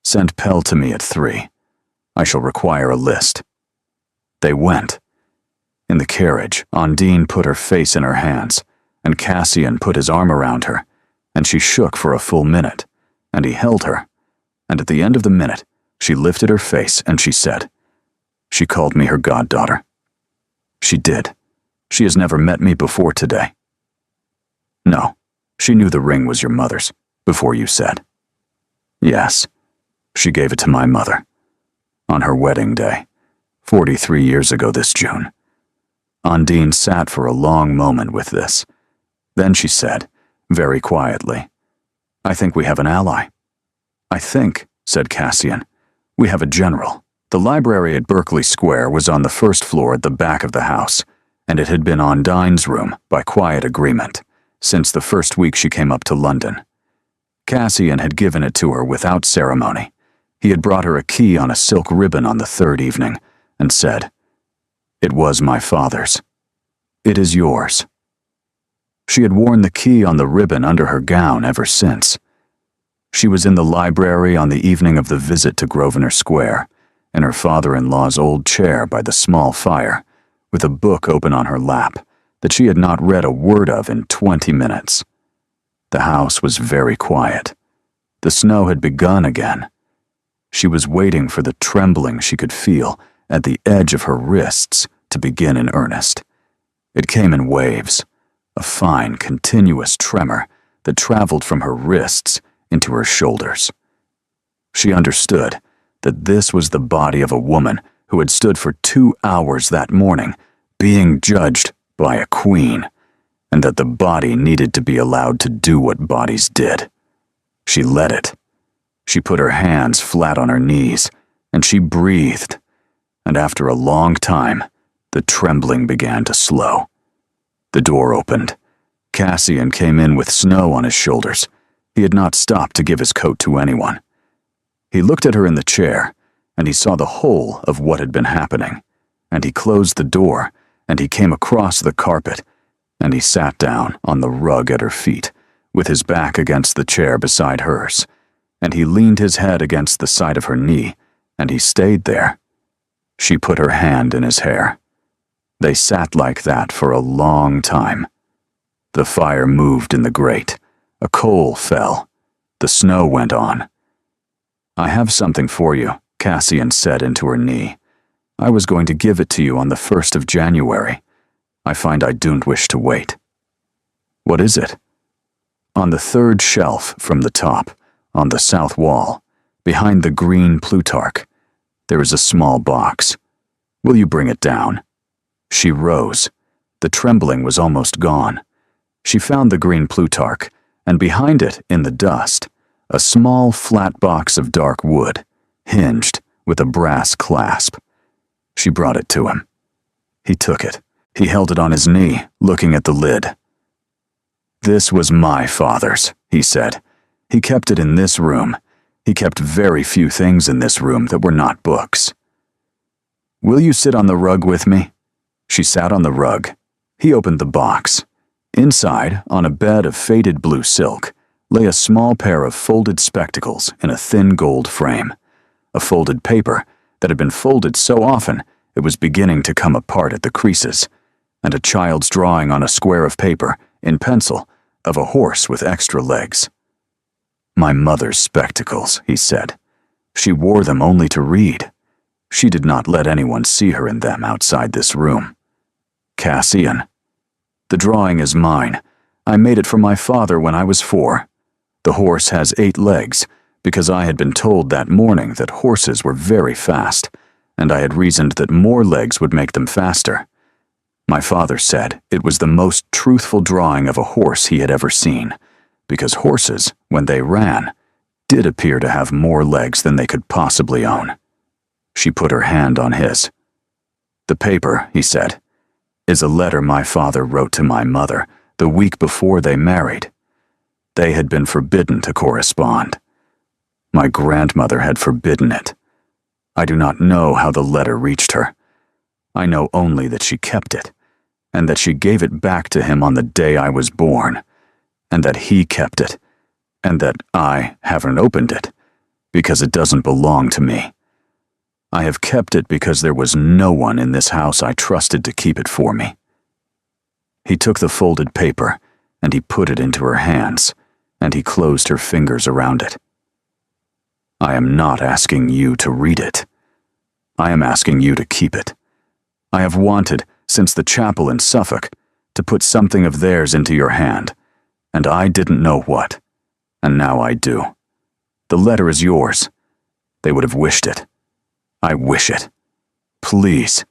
Send Pell to me at 3. I shall require a list. They went. In the carriage, Undine put her face in her hands, and Cassian put his arm around her, and she shook for a full minute, and he held her, and at the end of the minute, she lifted her face and she said, she called me her goddaughter. She did. She has never met me before today. No, she knew the ring was your mother's, before you said. Yes, she gave it to my mother, on her wedding day, 43 years ago this June. Undine sat for a long moment with this. Then she said, very quietly, I think we have an ally. I think, said Cassian, we have a general. The library at Berkeley Square was on the 1st floor at the back of the house, and it had been Undine's room by quiet agreement since the first week she came up to London. Cassian had given it to her without ceremony. He had brought her a key on a silk ribbon on the 3rd evening and said, it was my father's. It is yours. She had worn the key on the ribbon under her gown ever since. She was in the library on the evening of the visit to Grosvenor Square, in her father-in-law's old chair by the small fire, with a book open on her lap that she had not read a word of in 20 minutes. The house was very quiet. The snow had begun again. She was waiting for the trembling she could feel at the edge of her wrists to begin in earnest. It came in waves, a fine, continuous tremor that traveled from her wrists into her shoulders. She understood that this was the body of a woman who had stood for 2 hours that morning, being judged by a queen, and that the body needed to be allowed to do what bodies did. She let it. She put her hands flat on her knees, and she breathed, and after a long time, the trembling began to slow. The door opened. Cassian came in with snow on his shoulders. He had not stopped to give his coat to anyone. He looked at her in the chair, and he saw the whole of what had been happening, and he closed the door, and he came across the carpet, and he sat down on the rug at her feet, with his back against the chair beside hers, and he leaned his head against the side of her knee, and he stayed there. She put her hand in his hair. They sat like that for a long time. The fire moved in the grate. A coal fell. The snow went on. "I have something for you," Cassian said into her knee. "I was going to give it to you on the 1st of January. I find I don't wish to wait." "What is it?" On the third shelf from the top, on the south wall, behind the green Plutarch, there is a small box. "Will you bring it down?" She rose. The trembling was almost gone. She found the green Plutarch, and behind it, in the dust, a small flat box of dark wood, hinged, with a brass clasp. She brought it to him. He took it. He held it on his knee, looking at the lid. "This was my father's," he said. "He kept it in this room. He kept very few things in this room that were not books." "Will you sit on the rug with me?" She sat on the rug. He opened the box. Inside, on a bed of faded blue silk, lay a small pair of folded spectacles in a thin gold frame. A folded paper that had been folded so often it was beginning to come apart at the creases, and a child's drawing on a square of paper, in pencil, of a horse with extra legs. "My mother's spectacles," he said. "She wore them only to read. She did not let anyone see her in them outside this room." "Cassian. The drawing is mine. I made it for my father when I was 4. The horse has 8 legs, because I had been told that morning that horses were very fast, and I had reasoned that more legs would make them faster. My father said it was the most truthful drawing of a horse he had ever seen, because horses, when they ran, did appear to have more legs than they could possibly own." She put her hand on his. "The paper," he said, "is a letter my father wrote to my mother the week before they married. They had been forbidden to correspond. My grandmother had forbidden it. I do not know how the letter reached her. I know only that she kept it, and that she gave it back to him on the day I was born, and that he kept it, and that I haven't opened it, because it doesn't belong to me. I have kept it because there was no one in this house I trusted to keep it for me." He took the folded paper, and he put it into her hands, and he closed her fingers around it. "I am not asking you to read it. I am asking you to keep it. I have wanted, since the chapel in Suffolk, to put something of theirs into your hand, and I didn't know what, and now I do. The letter is yours. They would have wished it. I wish it. Please."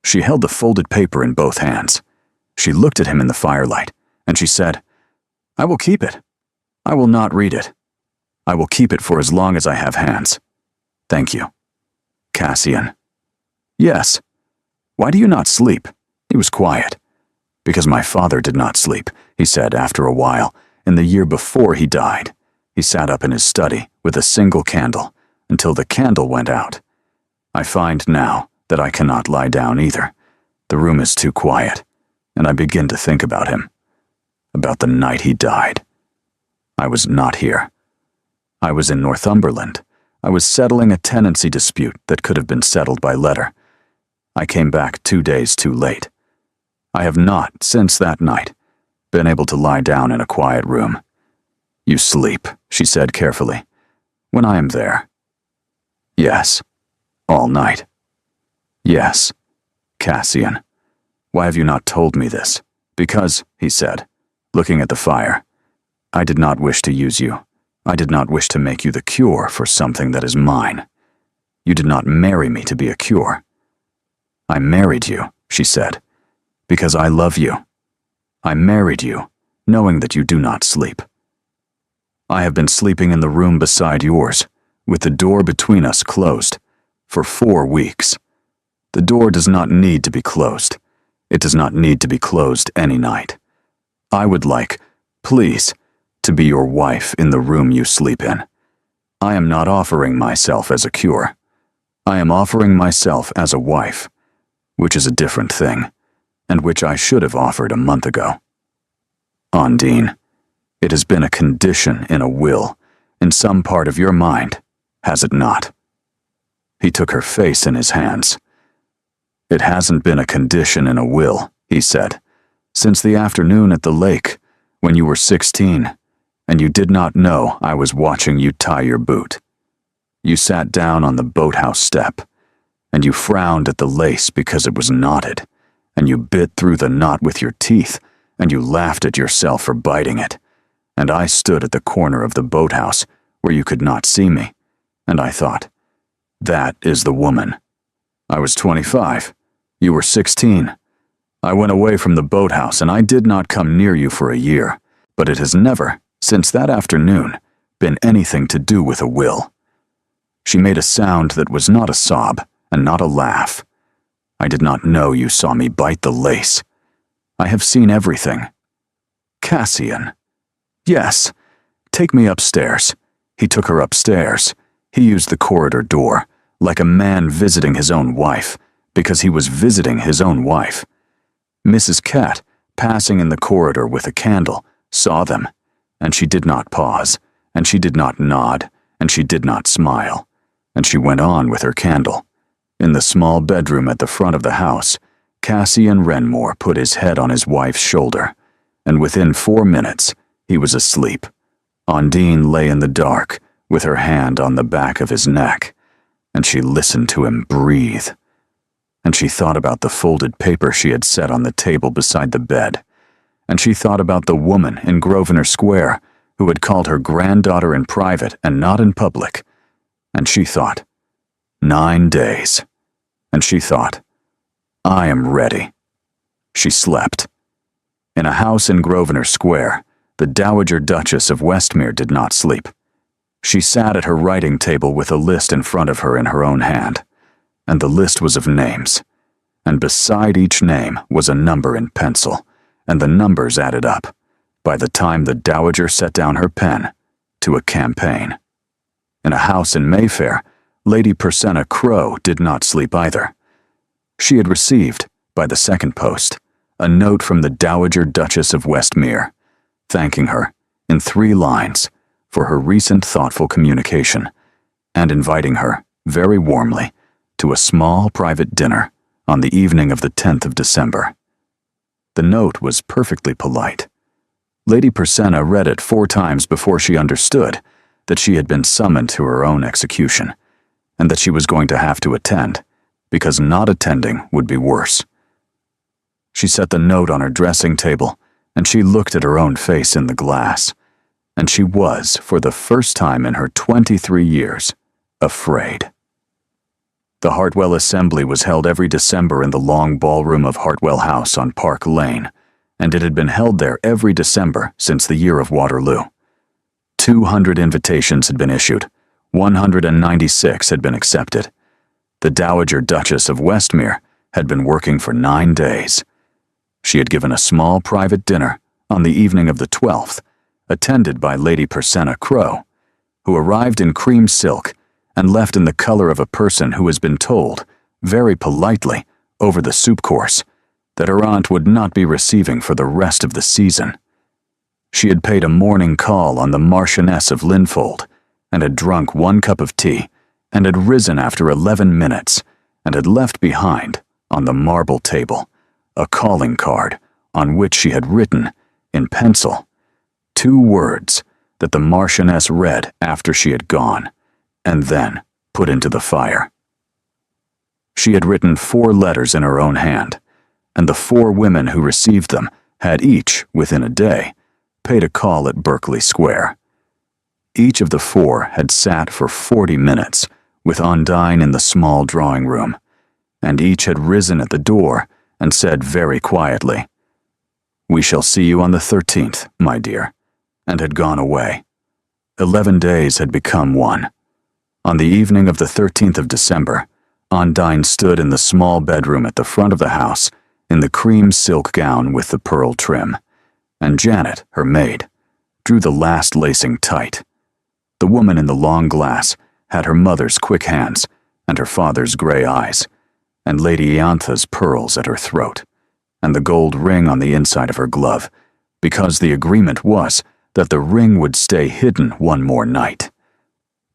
She held the folded paper in both hands. She looked at him in the firelight, and she said, "I will keep it. I will not read it. I will keep it for as long as I have hands. Thank you." "Cassian." "Yes. Why do you not sleep?" He was quiet. "Because my father did not sleep," he said after a while. "In the year before he died, he sat up in his study with a single candle until the candle went out. I find now that I cannot lie down either. The room is too quiet, and I begin to think about him, about the night he died. I was not here. I was in Northumberland. I was settling a tenancy dispute that could have been settled by letter. I came back 2 days too late. I have not, since that night, been able to lie down in a quiet room. You sleep," she said carefully, "when I am there." "Yes. All night." "Yes. Cassian, why have you not told me this?" "Because," he said, looking at the fire, "I did not wish to use you. I did not wish to make you the cure for something that is mine. You did not marry me to be a cure. I married you," she said, "because I love you. I married you, knowing that you do not sleep. I have been sleeping in the room beside yours, with the door between us closed, for 4 weeks. The door does not need to be closed. It does not need to be closed any night. I would like, please, to be your wife in the room you sleep in. I am not offering myself as a cure. I am offering myself as a wife, which is a different thing, and which I should have offered a month ago. Ondine, it has been a condition in a will, in some part of your mind, has it not? He took her face in his hands. It hasn't been a condition in a will, he said, since the afternoon at the lake, when you were 16, and you did not know I was watching you tie your boot. You sat down on the boathouse step, and you frowned at the lace because it was knotted, and you bit through the knot with your teeth, and you laughed at yourself for biting it. And I stood at the corner of the boathouse where you could not see me, and I thought, that is the woman. I was 25. You were 16. I went away from the boathouse, and I did not come near you for a year, but it has never, since that afternoon, been anything to do with a will. She made a sound that was not a sob and not a laugh. I did not know you saw me bite the lace. I have seen everything. Cassian. Yes. Take me upstairs. He took her upstairs. He used the corridor door, like a man visiting his own wife, because he was visiting his own wife. Mrs. Cat, passing in the corridor with a candle, saw them, and she did not pause, and she did not nod, and she did not smile, and she went on with her candle. In the small bedroom at the front of the house, Cassian Renmore put his head on his wife's shoulder, and within 4 minutes, he was asleep. Ondine lay in the dark, with her hand on the back of his neck, and she listened to him breathe. And she thought about the folded paper she had set on the table beside the bed, and she thought about the woman in Grosvenor Square who had called her granddaughter in private and not in public, and she thought, 9 days, and she thought, I am ready. She slept. In a house in Grosvenor Square, the Dowager Duchess of Westmere did not sleep. She sat at her writing table with a list in front of her in her own hand, and the list was of names, and beside each name was a number in pencil, and the numbers added up, by the time the Dowager set down her pen, to a campaign. In a house in Mayfair, Lady Persenna Crowe did not sleep either. She had received, by the second post, a note from the Dowager Duchess of Westmere, thanking her, in 3 lines, for her recent thoughtful communication, and inviting her, very warmly, to a small private dinner on the evening of the 10th of December. The note was perfectly polite. Lady Persenna read it 4 times before she understood that she had been summoned to her own execution, and that she was going to have to attend, because not attending would be worse. She set the note on her dressing table, and she looked at her own face in the glass, and she was, for the first time in her 23 years, afraid. The Hartwell Assembly was held every December in the long ballroom of Hartwell House on Park Lane, and it had been held there every December since the year of Waterloo. 200 invitations had been issued, 196 had been accepted. The Dowager Duchess of Westmere had been working for 9 days. She had given a small private dinner on the evening of the 12th, attended by Lady Persenna Crowe, who arrived in cream silk and left in the color of a person who has been told, very politely, over the soup course, that her aunt would not be receiving for the rest of the season. She had paid a morning call on the Marchioness of Linfold, and had drunk 1 cup of tea, and had risen after 11 minutes, and had left behind, on the marble table, a calling card on which she had written, in pencil, 2 words that the Marchioness read after she had gone, and then put into the fire. She had written 4 letters in her own hand, and the 4 women who received them had each, within a day, paid a call at Berkeley Square. Each of the 4 had sat for 40 minutes with Ondine in the small drawing room, and each had risen at the door and said very quietly, "We shall see you on the 13th, my dear," and had gone away. 11 days had become 1. On the evening of the 13th of December, Ondine stood in the small bedroom at the front of the house in the cream silk gown with the pearl trim, and Janet, her maid, drew the last lacing tight. The woman in the long glass had her mother's quick hands and her father's gray eyes, and Lady Iantha's pearls at her throat, and the gold ring on the inside of her glove, because the agreement was that the ring would stay hidden one more night.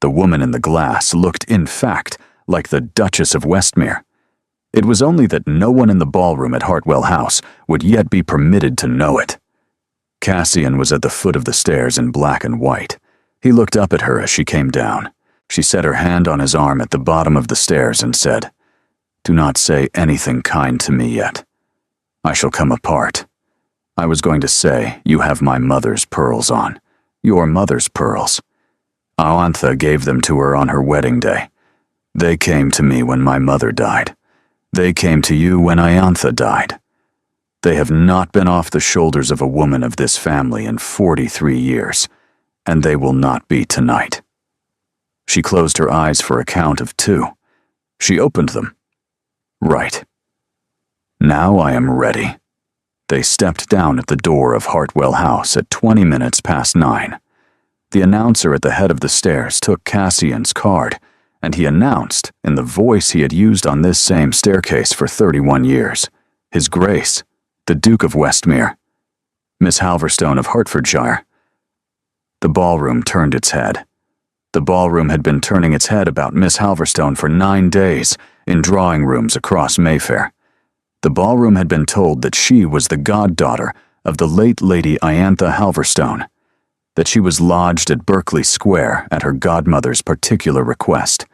The woman in the glass looked, in fact, like the Duchess of Westmere. It was only that no one in the ballroom at Hartwell House would yet be permitted to know it. Cassian was at the foot of the stairs in black and white. He looked up at her as she came down. She set her hand on his arm at the bottom of the stairs and said, "Do not say anything kind to me yet. I shall come apart. I was going to say, you have my mother's pearls on. Your mother's pearls. Iantha gave them to her on her wedding day. They came to me when my mother died. They came to you when Iantha died. They have not been off the shoulders of a woman of this family in 43 years, and they will not be tonight." She closed her eyes for a count of 2. She opened them. "Right. Now I am ready." They stepped down at the door of Hartwell House at 20 minutes past 9. The announcer at the head of the stairs took Cassian's card, and he announced, in the voice he had used on this same staircase for 31 years, His Grace, the Duke of Westmere, Miss Halverstone of Hertfordshire. The ballroom turned its head. The ballroom had been turning its head about Miss Halverstone for 9 days in drawing rooms across Mayfair. The ballroom had been told that she was the goddaughter of the late Lady Iantha Halverstone, that she was lodged at Berkeley Square at her godmother's particular request,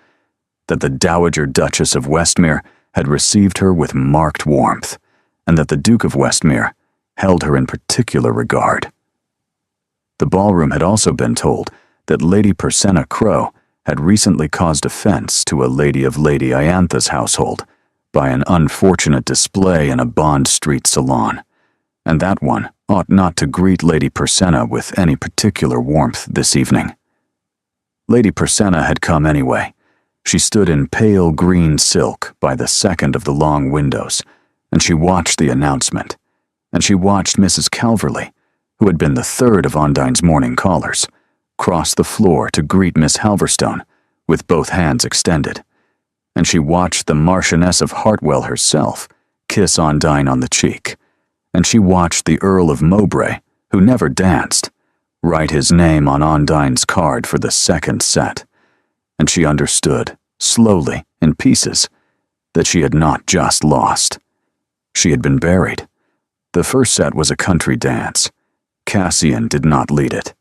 that the Dowager Duchess of Westmere had received her with marked warmth, and that the Duke of Westmere held her in particular regard. The ballroom had also been told that Lady Persenna Crowe had recently caused offense to a lady of Lady Iantha's household by an unfortunate display in a Bond Street salon, and that one ought not to greet Lady Persenna with any particular warmth this evening. Lady Persenna had come anyway. She stood in pale green silk by the second of the long windows, and she watched the announcement, and she watched Mrs. Calverley, who had been the third of Ondine's morning callers, cross the floor to greet Miss Halverstone with both hands extended, and she watched the Marchioness of Hartwell herself kiss Ondine on the cheek, and she watched the Earl of Mowbray, who never danced, write his name on Ondine's card for the second set, and she understood, slowly, in pieces, that she had not just lost. She had been buried. The first set was a country dance. Cassian did not lead it.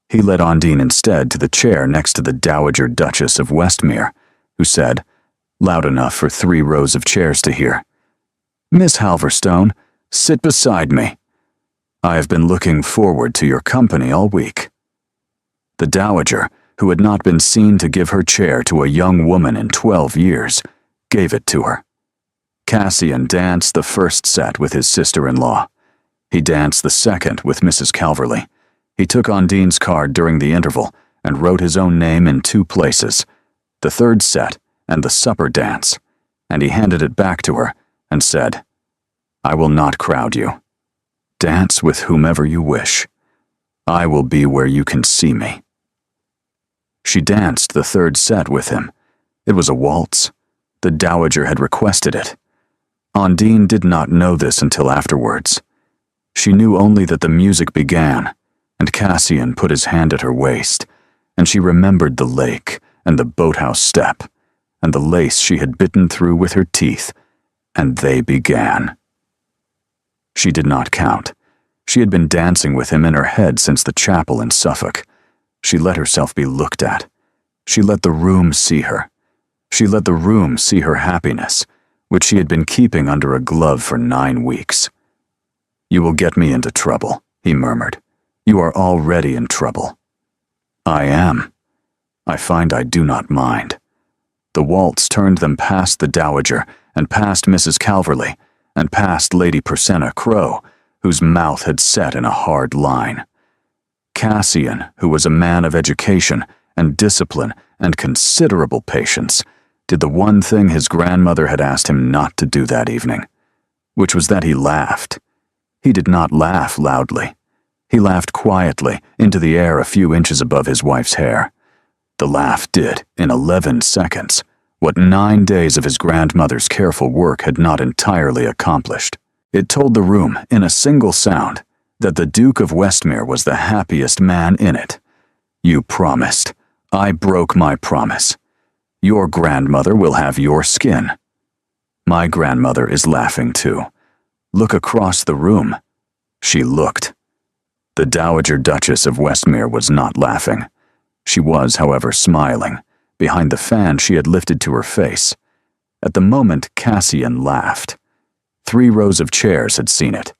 He led Ondine instead to the chair next to the Dowager Duchess of Westmere, who said, loud enough for 3 rows of chairs to hear, "Miss Halverstone, sit beside me. I have been looking forward to your company all week." The Dowager, who had not been seen to give her chair to a young woman in 12 years, gave it to her. Cassian danced the first set with his sister-in-law. He danced the second with Mrs. Calverley. He took Ondine's card during the interval and wrote his own name in 2 places, the third set and the supper dance, and he handed it back to her and said, "I will not crowd you. Dance with whomever you wish. I will be where you can see me." She danced the third set with him. It was a waltz. The Dowager had requested it. Ondine did not know this until afterwards. She knew only that the music began, and Cassian put his hand at her waist, and she remembered the lake and the boathouse step, and the lace she had bitten through with her teeth, and they began. She did not count. She had been dancing with him in her head since the chapel in Suffolk. She let herself be looked at. She let the room see her. She let the room see her happiness, which she had been keeping under a glove for 9 weeks. "You will get me into trouble," he murmured. "You are already in trouble." "I am. I find I do not mind." The waltz turned them past the Dowager and past Mrs. Calverley and past Lady Persenna Crowe, whose mouth had set in a hard line. Cassian, who was a man of education and discipline and considerable patience, did the one thing his grandmother had asked him not to do that evening, which was that he laughed. He did not laugh loudly. He laughed quietly into the air a few inches above his wife's hair. The laugh did, in 11 seconds, what 9 days of his grandmother's careful work had not entirely accomplished. It told the room, in a single sound, that the Duke of Westmere was the happiest man in it. You promised. I broke my promise. Your grandmother will have your skin. My grandmother is laughing too. Look across the room. She looked. The Dowager Duchess of Westmere was not laughing. She was, however, smiling, behind the fan she had lifted to her face. At the moment, Cassian laughed. 3 rows of chairs had seen it,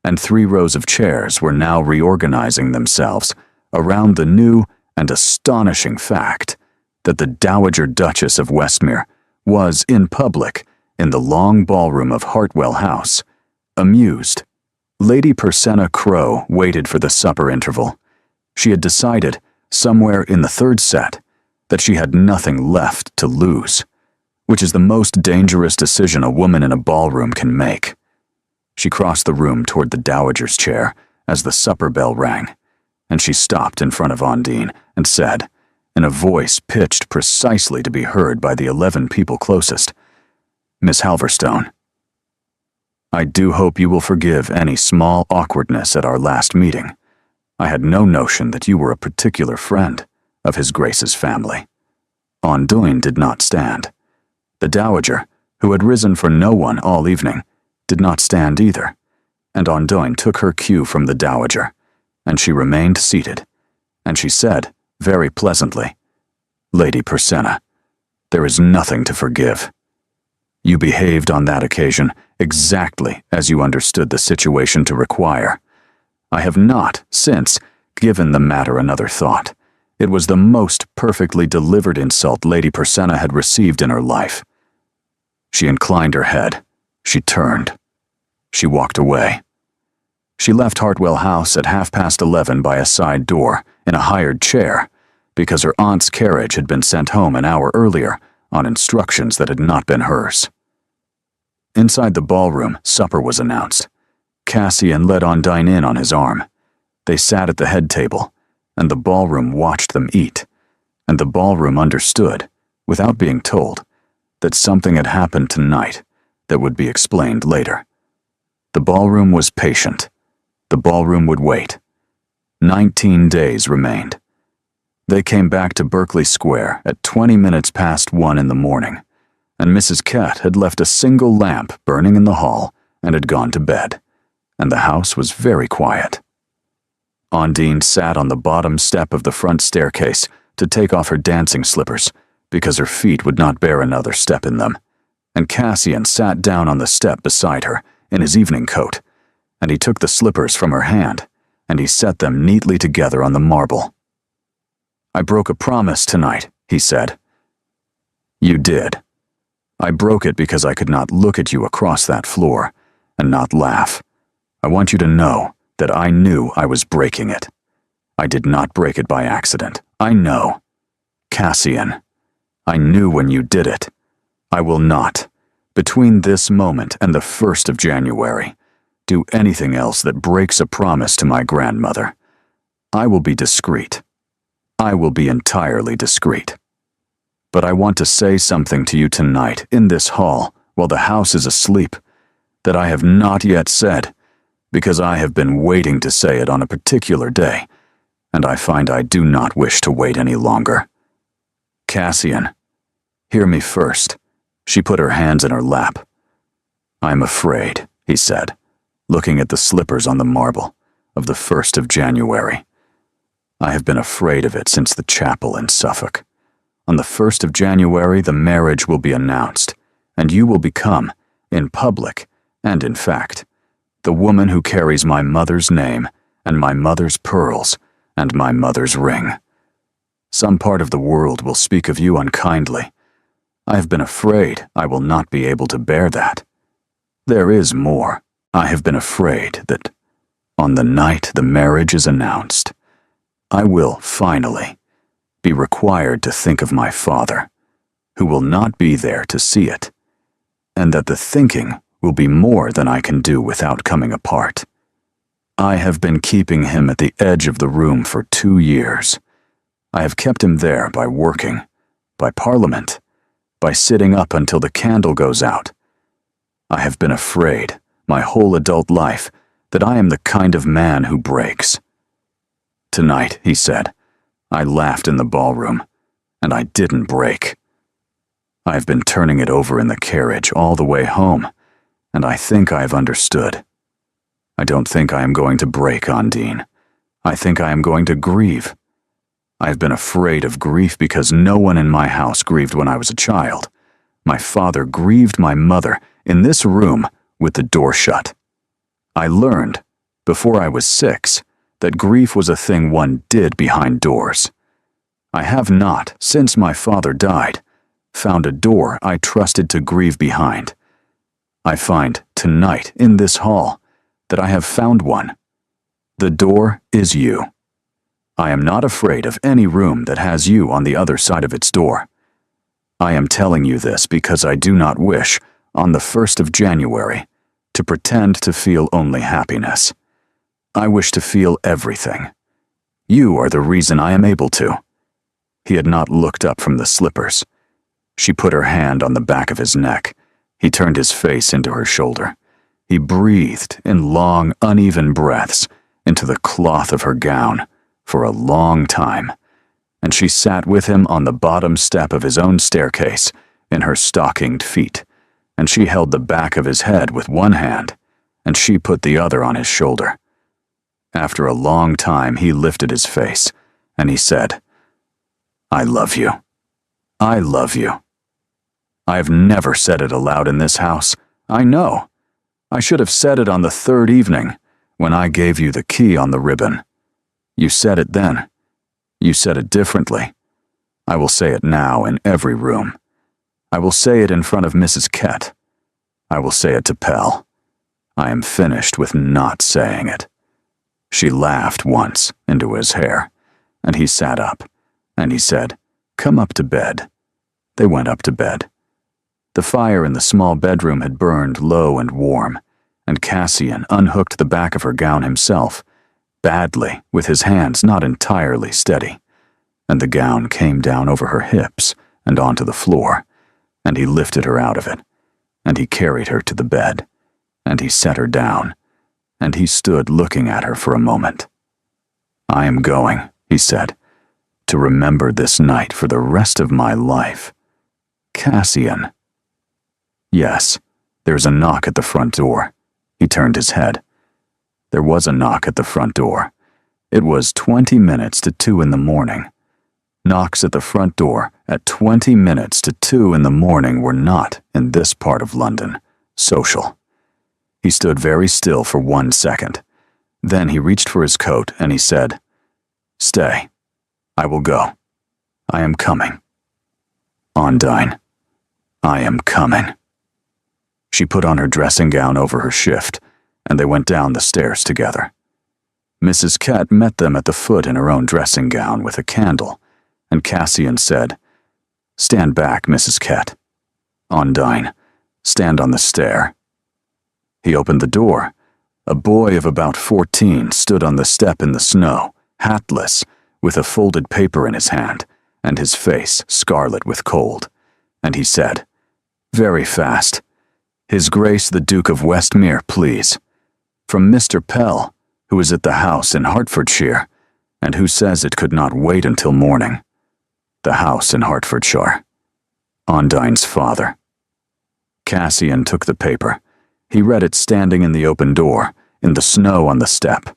and 3 rows of chairs were now reorganizing themselves around the new and astonishing fact that the Dowager Duchess of Westmere was, in public, in the long ballroom of Hartwell House, amused. Lady Persenna Crowe waited for the supper interval. She had decided, somewhere in the 3rd set, that she had nothing left to lose, which is the most dangerous decision a woman in a ballroom can make. She crossed the room toward the Dowager's chair as the supper bell rang, and she stopped in front of Ondine and said, in a voice pitched precisely to be heard by the 11 people closest, "Miss Halverstone, I do hope you will forgive any small awkwardness at our last meeting. I had no notion that you were a particular friend of His Grace's family." Ondine did not stand. The Dowager, who had risen for no one all evening, did not stand either, and Ondine took her cue from the Dowager, and she remained seated, and she said, very pleasantly, "Lady Persenna, there is nothing to forgive. You behaved on that occasion exactly as you understood the situation to require. I have not, since, given the matter another thought. It was the most perfectly delivered insult Lady Persenna had received in her life." She inclined her head. She turned. She walked away. She left Hartwell House at 11:30 by a side door, in a hired chair, because her aunt's carriage had been sent home an hour earlier on instructions that had not been hers. Inside the ballroom, supper was announced. Cassian led Ondine in on his arm. They sat at the head table, and the ballroom watched them eat, and the ballroom understood, without being told, that something had happened tonight that would be explained later. The ballroom was patient. The ballroom would wait. 19 days remained. They came back to Berkeley Square at 20 minutes past 1 in the morning, and Mrs. Kett had left a single lamp burning in the hall and had gone to bed, and the house was very quiet. Ondine sat on the bottom step of the front staircase to take off her dancing slippers, because her feet would not bear another step in them, and Cassian sat down on the step beside her in his evening coat, and he took the slippers from her hand, and he set them neatly together on the marble. "I broke a promise tonight," he said. "You did. I broke it because I could not look at you across that floor and not laugh. I want you to know that I knew I was breaking it. I did not break it by accident. I know. Cassian, I knew when you did it. I will not, between this moment and the 1st of January, do anything else that breaks a promise to my grandmother. I will be discreet. I will be entirely discreet. But I want to say something to you tonight in this hall while the house is asleep that I have not yet said, because I have been waiting to say it on a particular day, and I find I do not wish to wait any longer. Cassian, hear me first." She put her hands in her lap. "I am afraid," he said, looking at the slippers on the marble, "of the 1st of January. I have been afraid of it since the chapel in Suffolk. On the 1st of January the marriage will be announced, and you will become, in public and in fact, the woman who carries my mother's name and my mother's pearls and my mother's ring. Some part of the world will speak of you unkindly. I have been afraid I will not be able to bear that. There is more. I have been afraid that, on the night the marriage is announced, I will finally, be required to think of my father, who will not be there to see it, and that the thinking will be more than I can do without coming apart. I have been keeping him at the edge of the room for 2 years. I have kept him there by working, by Parliament, by sitting up until the candle goes out. I have been afraid, my whole adult life, that I am the kind of man who breaks. Tonight, he said, I laughed in the ballroom, and I didn't break. I have been turning it over in the carriage all the way home, and I think I have understood. I don't think I am going to break, Ondine. I think I am going to grieve. I have been afraid of grief because no one in my house grieved when I was a child. My father grieved my mother in this room with the door shut. I learned, before I was 6, that grief was a thing one did behind doors. I have not, since my father died, found a door I trusted to grieve behind. I find tonight in this hall that I have found one. The door is you. I am not afraid of any room that has you on the other side of its door. I am telling you this because I do not wish, on the 1st of January, to pretend to feel only happiness. I wish to feel everything. You are the reason I am able to. He had not looked up from the slippers. She put her hand on the back of his neck. He turned his face into her shoulder. He breathed in long, uneven breaths into the cloth of her gown for a long time, and she sat with him on the bottom step of his own staircase in her stockinged feet, and she held the back of his head with one hand, and she put the other on his shoulder. After a long time, he lifted his face, and he said, I love you. I love you. I have never said it aloud in this house. I know. I should have said it on the 3rd evening, when I gave you the key on the ribbon. You said it then. You said it differently. I will say it now in every room. I will say it in front of Mrs. Kett. I will say it to Pell. I am finished with not saying it. She laughed once into his hair, and he sat up, and he said, Come up to bed. They went up to bed. The fire in the small bedroom had burned low and warm, and Cassian unhooked the back of her gown himself, badly, with his hands not entirely steady, and the gown came down over her hips and onto the floor, and he lifted her out of it, and he carried her to the bed, and he set her down, and he stood looking at her for a moment. I am going, he said, to remember this night for the rest of my life. Cassian. Yes, there's a knock at the front door. He turned his head. There was a knock at the front door. It was 20 minutes to 2 in the morning. Knocks at the front door at 20 minutes to 2 in the morning were not, in this part of London, social. He stood very still for 1 second. Then he reached for his coat and he said, Stay. I will go. I am coming. Ondine. I am coming. She put on her dressing gown over her shift, and they went down the stairs together. Mrs. Kett met them at the foot in her own dressing gown with a candle, and Cassian said, Stand back, Mrs. Kett. Ondine, stand on the stair. He opened the door. A boy of about 14 stood on the step in the snow, hatless, with a folded paper in his hand, and his face scarlet with cold, and he said, Very fast. His Grace the Duke of Westmere, please. From Mr. Pell, who is at the house in Hertfordshire, and who says it could not wait until morning. The house in Hertfordshire. Ondine's father. Cassian took the paper. He read it standing in the open door, in the snow on the step,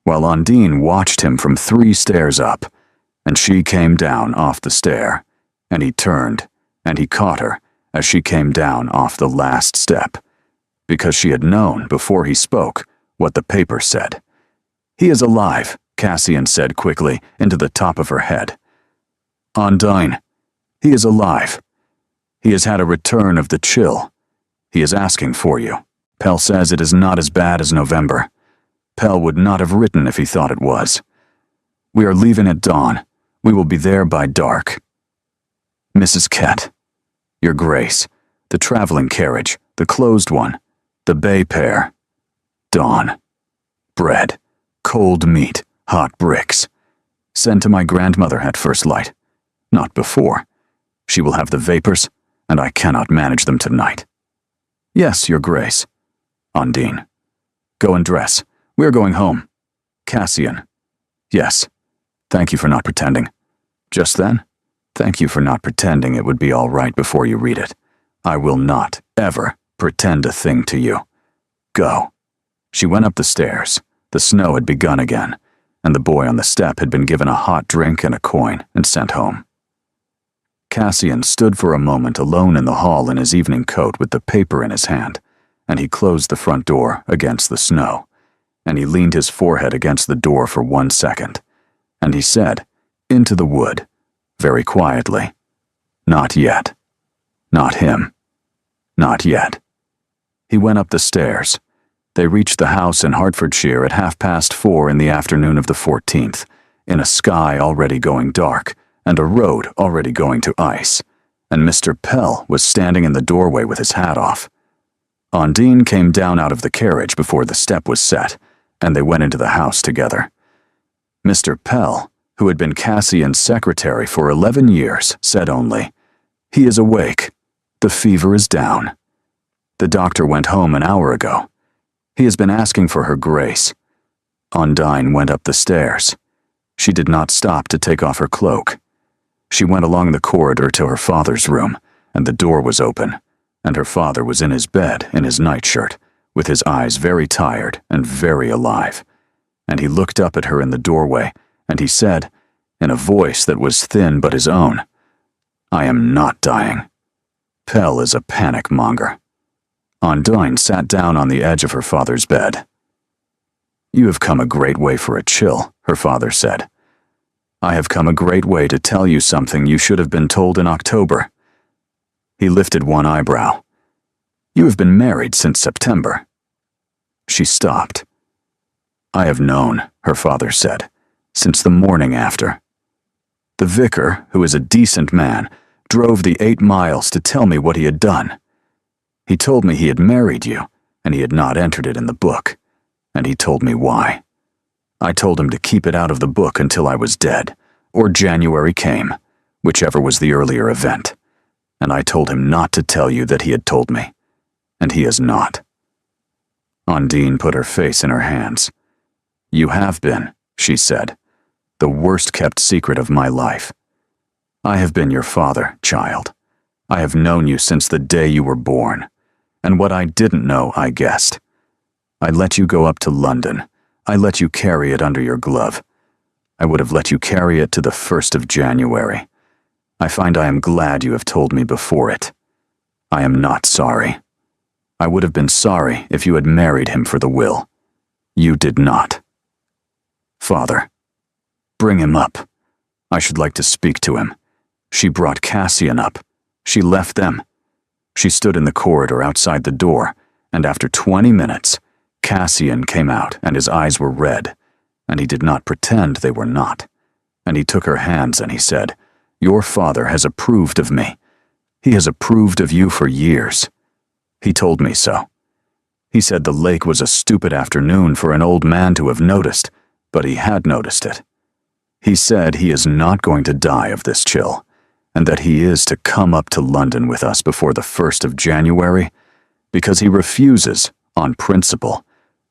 while Ondine watched him from 3 stairs up, and she came down off the stair, and he turned, and he caught her as she came down off the last step, because she had known before he spoke what the paper said. He is alive, Cassian said quickly into the top of her head. Ondine, he is alive. He has had a return of the chill. He is asking for you. Pell says it is not as bad as November. Pell would not have written if he thought it was. We are leaving at dawn. We will be there by dark. Mrs. Kett, Your Grace, the traveling carriage, the closed one, the bay pair. Dawn. Bread, cold meat, hot bricks. Send to my grandmother at first light. Not before. She will have the vapors, and I cannot manage them tonight. Yes, Your Grace. Undine. Go and dress. We are going home. Cassian. Yes. Thank you for not pretending. Just then? Thank you for not pretending it would be all right before you read it. I will not, ever, pretend a thing to you. Go. She went up the stairs. The snow had begun again, and the boy on the step had been given a hot drink and a coin and sent home. Cassian stood for a moment alone in the hall in his evening coat with the paper in his hand, and he closed the front door against the snow, and he leaned his forehead against the door for 1 second, and he said, into the wood, very quietly, not yet. Not him. Not yet. He went up the stairs. They reached the house in Hertfordshire at 4:30 in the afternoon of the 14th, in a sky already going dark, and a road already going to ice, and Mr. Pell was standing in the doorway with his hat off. Undine came down out of the carriage before the step was set, and they went into the house together. Mr. Pell, who had been Cassian's secretary for 11 years, said only, "He is awake. The fever is down. The doctor went home an hour ago. He has been asking for her grace." Undine went up the stairs. She did not stop to take off her cloak. She went along the corridor to her father's room, and the door was open, and her father was in his bed in his nightshirt, with his eyes very tired and very alive, and he looked up at her in the doorway, and he said, in a voice that was thin but his own, "I am not dying. Pell is a panic monger." Undine sat down on the edge of her father's bed. "You have come a great way for a chill," her father said. "I have come a great way to tell you something you should have been told in October." He lifted one eyebrow. "You have been married since September." She stopped. "I have known," her father said, "since the morning after. The vicar, who is a decent man, drove the 8 miles to tell me what he had done. He told me he had married you, and he had not entered it in the book, and he told me why. I told him to keep it out of the book until I was dead, or January came, whichever was the earlier event, and I told him not to tell you that he had told me, and he has not." Undine put her face in her hands. "You have been," she said, "the worst-kept secret of my life. I have been your father, child. I have known you since the day you were born, and what I didn't know I guessed. I let you go up to London. I let you carry it under your glove. I would have let you carry it to the 1st of January. I find I am glad you have told me before it. I am not sorry. I would have been sorry if you had married him for the will. You did not. Father, bring him up. I should like to speak to him." She brought Cassian up. She left them. She stood in the corridor outside the door, and after 20 minutes, Cassian came out, and his eyes were red, and he did not pretend they were not. And he took her hands and he said, "Your father has approved of me. He has approved of you for years. He told me so. He said the lake was a stupid afternoon for an old man to have noticed, but he had noticed it. He said he is not going to die of this chill, and that he is to come up to London with us before the 1st of January, because he refuses, on principle,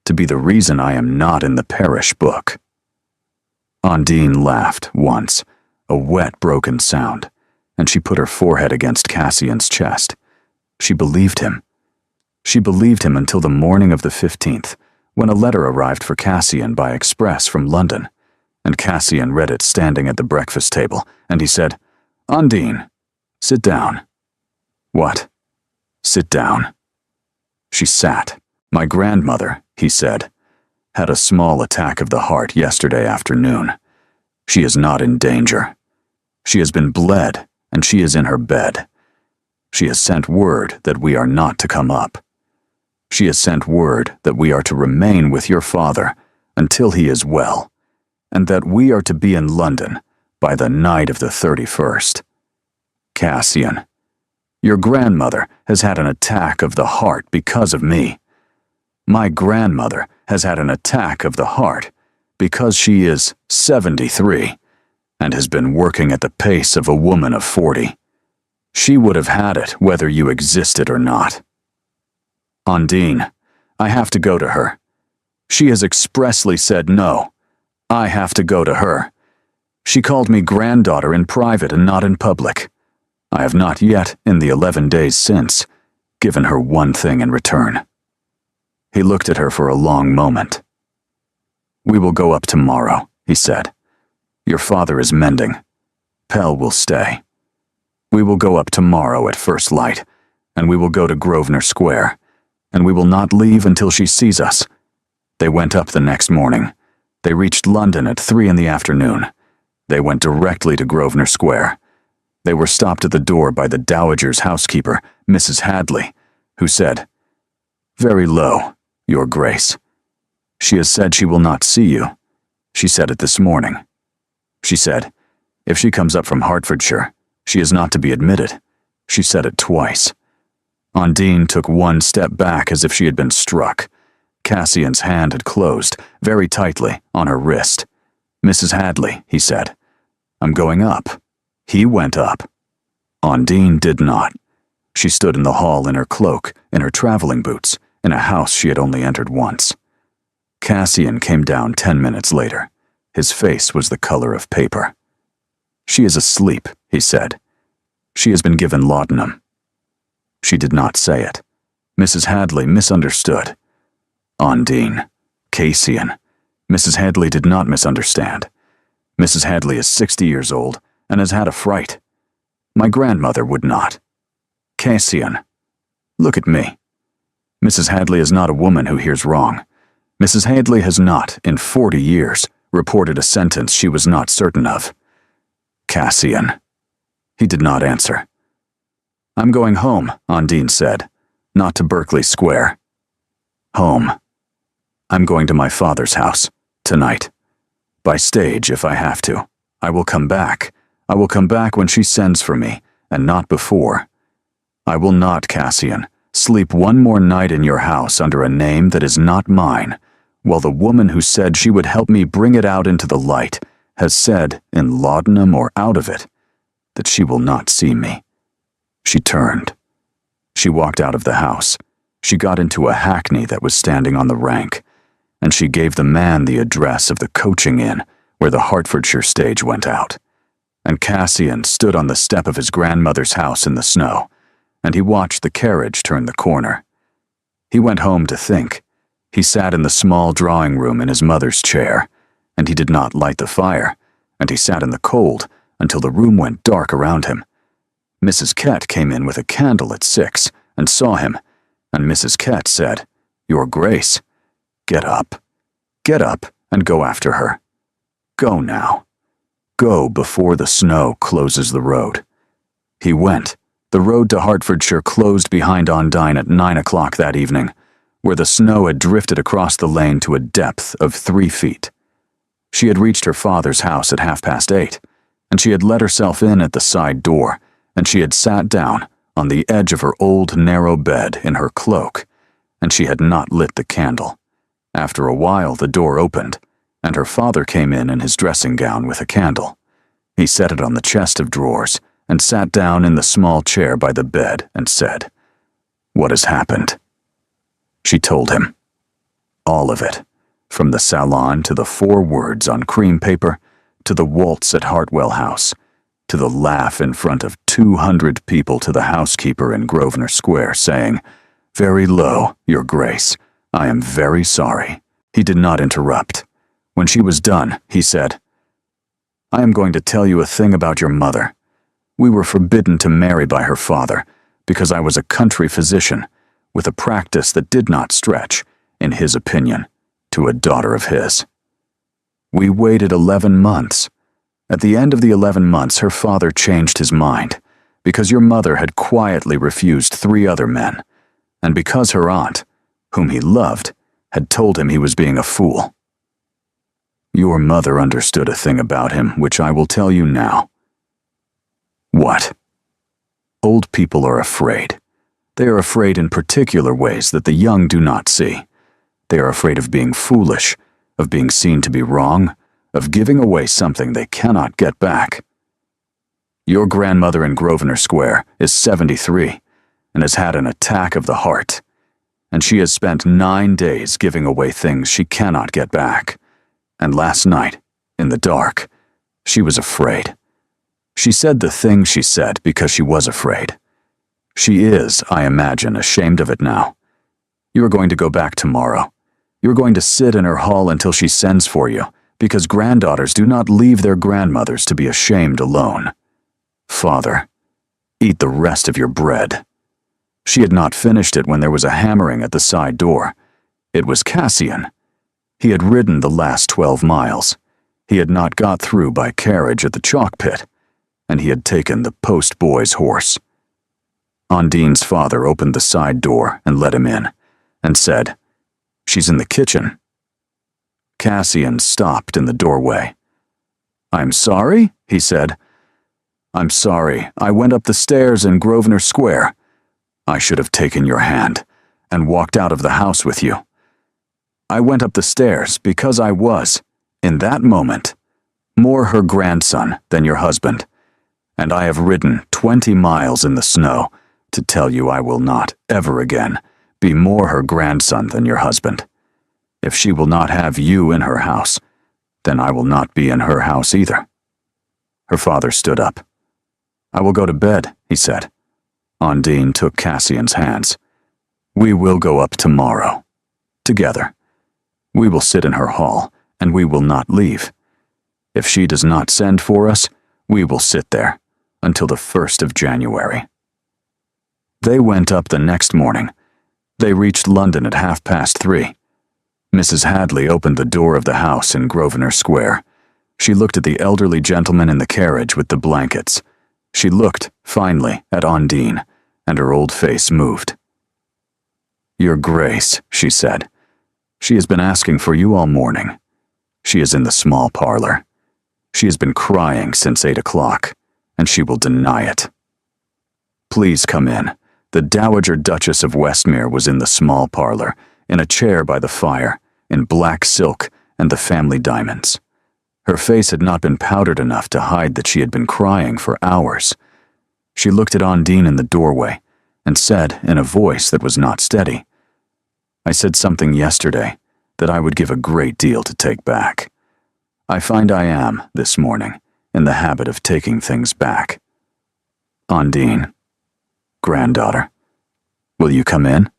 to be the reason I am not in the parish book." Undine laughed once, a wet, broken sound, and she put her forehead against Cassian's chest. She believed him. She believed him until the morning of the 15th, when a letter arrived for Cassian by express from London, and Cassian read it standing at the breakfast table, and he said, "Undine, sit down." "What?" "Sit down." She sat. "My grandmother," he said, "had a small attack of the heart yesterday afternoon. She is not in danger. She has been bled, and she is in her bed. She has sent word that we are not to come up. She has sent word that we are to remain with your father until he is well, and that we are to be in London by the night of the 31st. Cassian, your grandmother has had an attack of the heart because of me. My grandmother has had an attack of the heart because she is 73 and has been working at the pace of a woman of 40. She would have had it whether you existed or not. Undine, I have to go to her. She has expressly said no. I have to go to her. She called me granddaughter in private and not in public. I have not yet, in the 11 days since, given her one thing in return. He looked at her for a long moment. We will go up tomorrow, he said. Your father is mending. Pell will stay. We will go up tomorrow at first light, and we will go to Grosvenor Square, and we will not leave until she sees us. They went up the next morning. They reached London at 3 in the afternoon. They went directly to Grosvenor Square. They were stopped at the door by the Dowager's housekeeper, Mrs. Hadley, who said, "Very low, Your Grace. She has said she will not see you. She said it this morning. She said, if she comes up from Hertfordshire, she is not to be admitted. She said it twice." Undine took one step back as if she had been struck. Cassian's hand had closed, very tightly, on her wrist. "Mrs. Hadley," he said, "I'm going up." He went up. Undine did not. She stood in the hall in her cloak, in her traveling boots, in a house she had only entered once. Cassian came down 10 minutes later. His face was the color of paper. "She is asleep," he said. "She has been given laudanum." She did not say it. Mrs. Hadley misunderstood. Undine, Cassian. Mrs. Hadley did not misunderstand. Mrs. Hadley is 60 years old and has had a fright. My grandmother would not. Cassian, look at me. Mrs. Hadley is not a woman who hears wrong. Mrs. Hadley has not, in 40 years, reported a sentence she was not certain of. Cassian. He did not answer. "I'm going home," Undine said, "not to Berkeley Square." Home. I'm going to my father's house, tonight. By stage, if I have to. I will come back. I will come back when she sends for me, and not before. I will not, Cassian, sleep one more night in your house under a name that is not mine, while the woman who said she would help me bring it out into the light has said, in laudanum or out of it, that she will not see me. She turned. She walked out of the house. She got into a hackney that was standing on the rank, and she gave the man the address of the coaching inn where the Hertfordshire stage went out. And Cassian stood on the step of his grandmother's house in the snow, and he watched the carriage turn the corner. He went home to think. He sat in the small drawing room in his mother's chair, and he did not light the fire, and he sat in the cold until the room went dark around him. Mrs. Kett came in with a candle at 6 and saw him, and Mrs. Kett said, "Your Grace, get up and go after her. Go now. Go before the snow closes the road." He went. The road to Hertfordshire closed behind Undine at 9 o'clock that evening, where the snow had drifted across the lane to a depth of 3 feet. She had reached her father's house at 8:30, and she had let herself in at the side door, and she had sat down on the edge of her old narrow bed in her cloak, and she had not lit the candle. After a while the door opened, and her father came in his dressing gown with a candle. He set it on the chest of drawers, and sat down in the small chair by the bed and said, "What has happened?" She told him. All of it, from the salon to the 4 words on cream paper, to the waltz at Hartwell House, to the laugh in front of 200 people to the housekeeper in Grosvenor Square saying, "Very low, Your Grace. I am very sorry." He did not interrupt. When she was done, he said, "I am going to tell you a thing about your mother. We were forbidden to marry by her father, because I was a country physician, with a practice that did not stretch, in his opinion, to a daughter of his. We waited 11 months. At the end of the 11 months, her father changed his mind, because your mother had quietly refused 3 other men, and because her aunt, whom he loved, had told him he was being a fool. Your mother understood a thing about him which I will tell you now. What? Old people are afraid. They are afraid in particular ways that the young do not see. They are afraid of being foolish, of being seen to be wrong, of giving away something they cannot get back. Your grandmother in Grosvenor Square is 73 and has had an attack of the heart, and she has spent 9 days giving away things she cannot get back. And last night, in the dark, she was afraid. She said the thing she said because she was afraid. She is, I imagine, ashamed of it now. You are going to go back tomorrow. You are going to sit in her hall until she sends for you, because granddaughters do not leave their grandmothers to be ashamed alone. Father, eat the rest of your bread. She had not finished it when there was a hammering at the side door. It was Cassian. He had ridden the last 12 miles. He had not got through by carriage at the chalk pit, and he had taken the post boy's horse. Undine's father opened the side door and let him in, and said, "She's in the kitchen." Cassian stopped in the doorway. "I'm sorry," he said. "I'm sorry. I went up the stairs in Grosvenor Square. I should have taken your hand and walked out of the house with you. I went up the stairs because I was, in that moment, more her grandson than your husband, and I have ridden 20 miles in the snow to tell you I will not, ever again, be more her grandson than your husband. If she will not have you in her house, then I will not be in her house either." Her father stood up. "I will go to bed," he said. Undine took Cassian's hands. "We will go up tomorrow. Together. We will sit in her hall, and we will not leave. If she does not send for us, we will sit there until the 1st of January." They went up the next morning. They reached London at 3:30. Mrs. Hadley opened the door of the house in Grosvenor Square. She looked at the elderly gentleman in the carriage with the blankets. She looked, finally, at Undine, and her old face moved. "Your Grace," she said, "she has been asking for you all morning. She is in the small parlor. She has been crying since 8 o'clock, and she will deny it. Please come in." The Dowager Duchess of Westmere was in the small parlor, in a chair by the fire, in black silk and the family diamonds. Her face had not been powdered enough to hide that she had been crying for hours. She looked at Undine in the doorway and said, in a voice that was not steady, "I said something yesterday that I would give a great deal to take back. I find I am, this morning, in the habit of taking things back. Undine, granddaughter, will you come in?"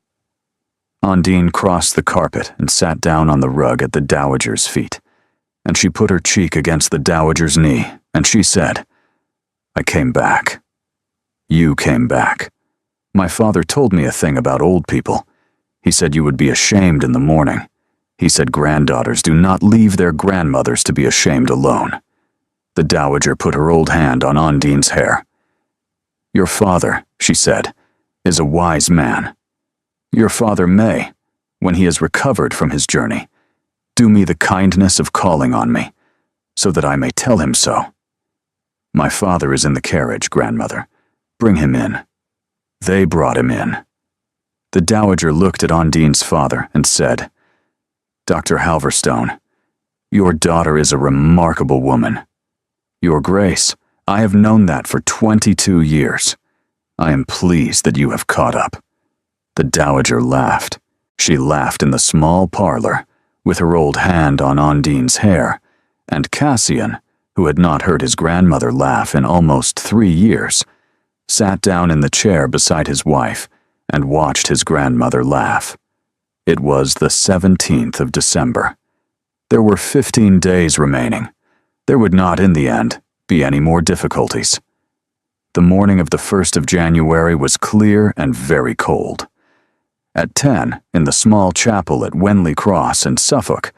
Undine crossed the carpet and sat down on the rug at the dowager's feet, and she put her cheek against the dowager's knee, and she said, "I came back. You came back. My father told me a thing about old people. He said you would be ashamed in the morning. He said granddaughters do not leave their grandmothers to be ashamed alone." The dowager put her old hand on Undine's hair. "Your father," she said, "is a wise man. Your father may, when he has recovered from his journey, do me the kindness of calling on me, so that I may tell him so. My father is in the carriage, grandmother. Bring him in." They brought him in. The dowager looked at Undine's father and said, "Dr. Halverstone, your daughter is a remarkable woman. Your Grace, I have known that for 22 years. I am pleased that you have caught up." The dowager laughed. She laughed in the small parlor, with her old hand on Undine's hair, and Cassian, who had not heard his grandmother laugh in almost 3 years, sat down in the chair beside his wife and watched his grandmother laugh. It was the 17th of December. There were 15 days remaining. There would not, in the end, be any more difficulties. The morning of the 1st of January was clear and very cold. At 10, in the small chapel at Wenley Cross in Suffolk,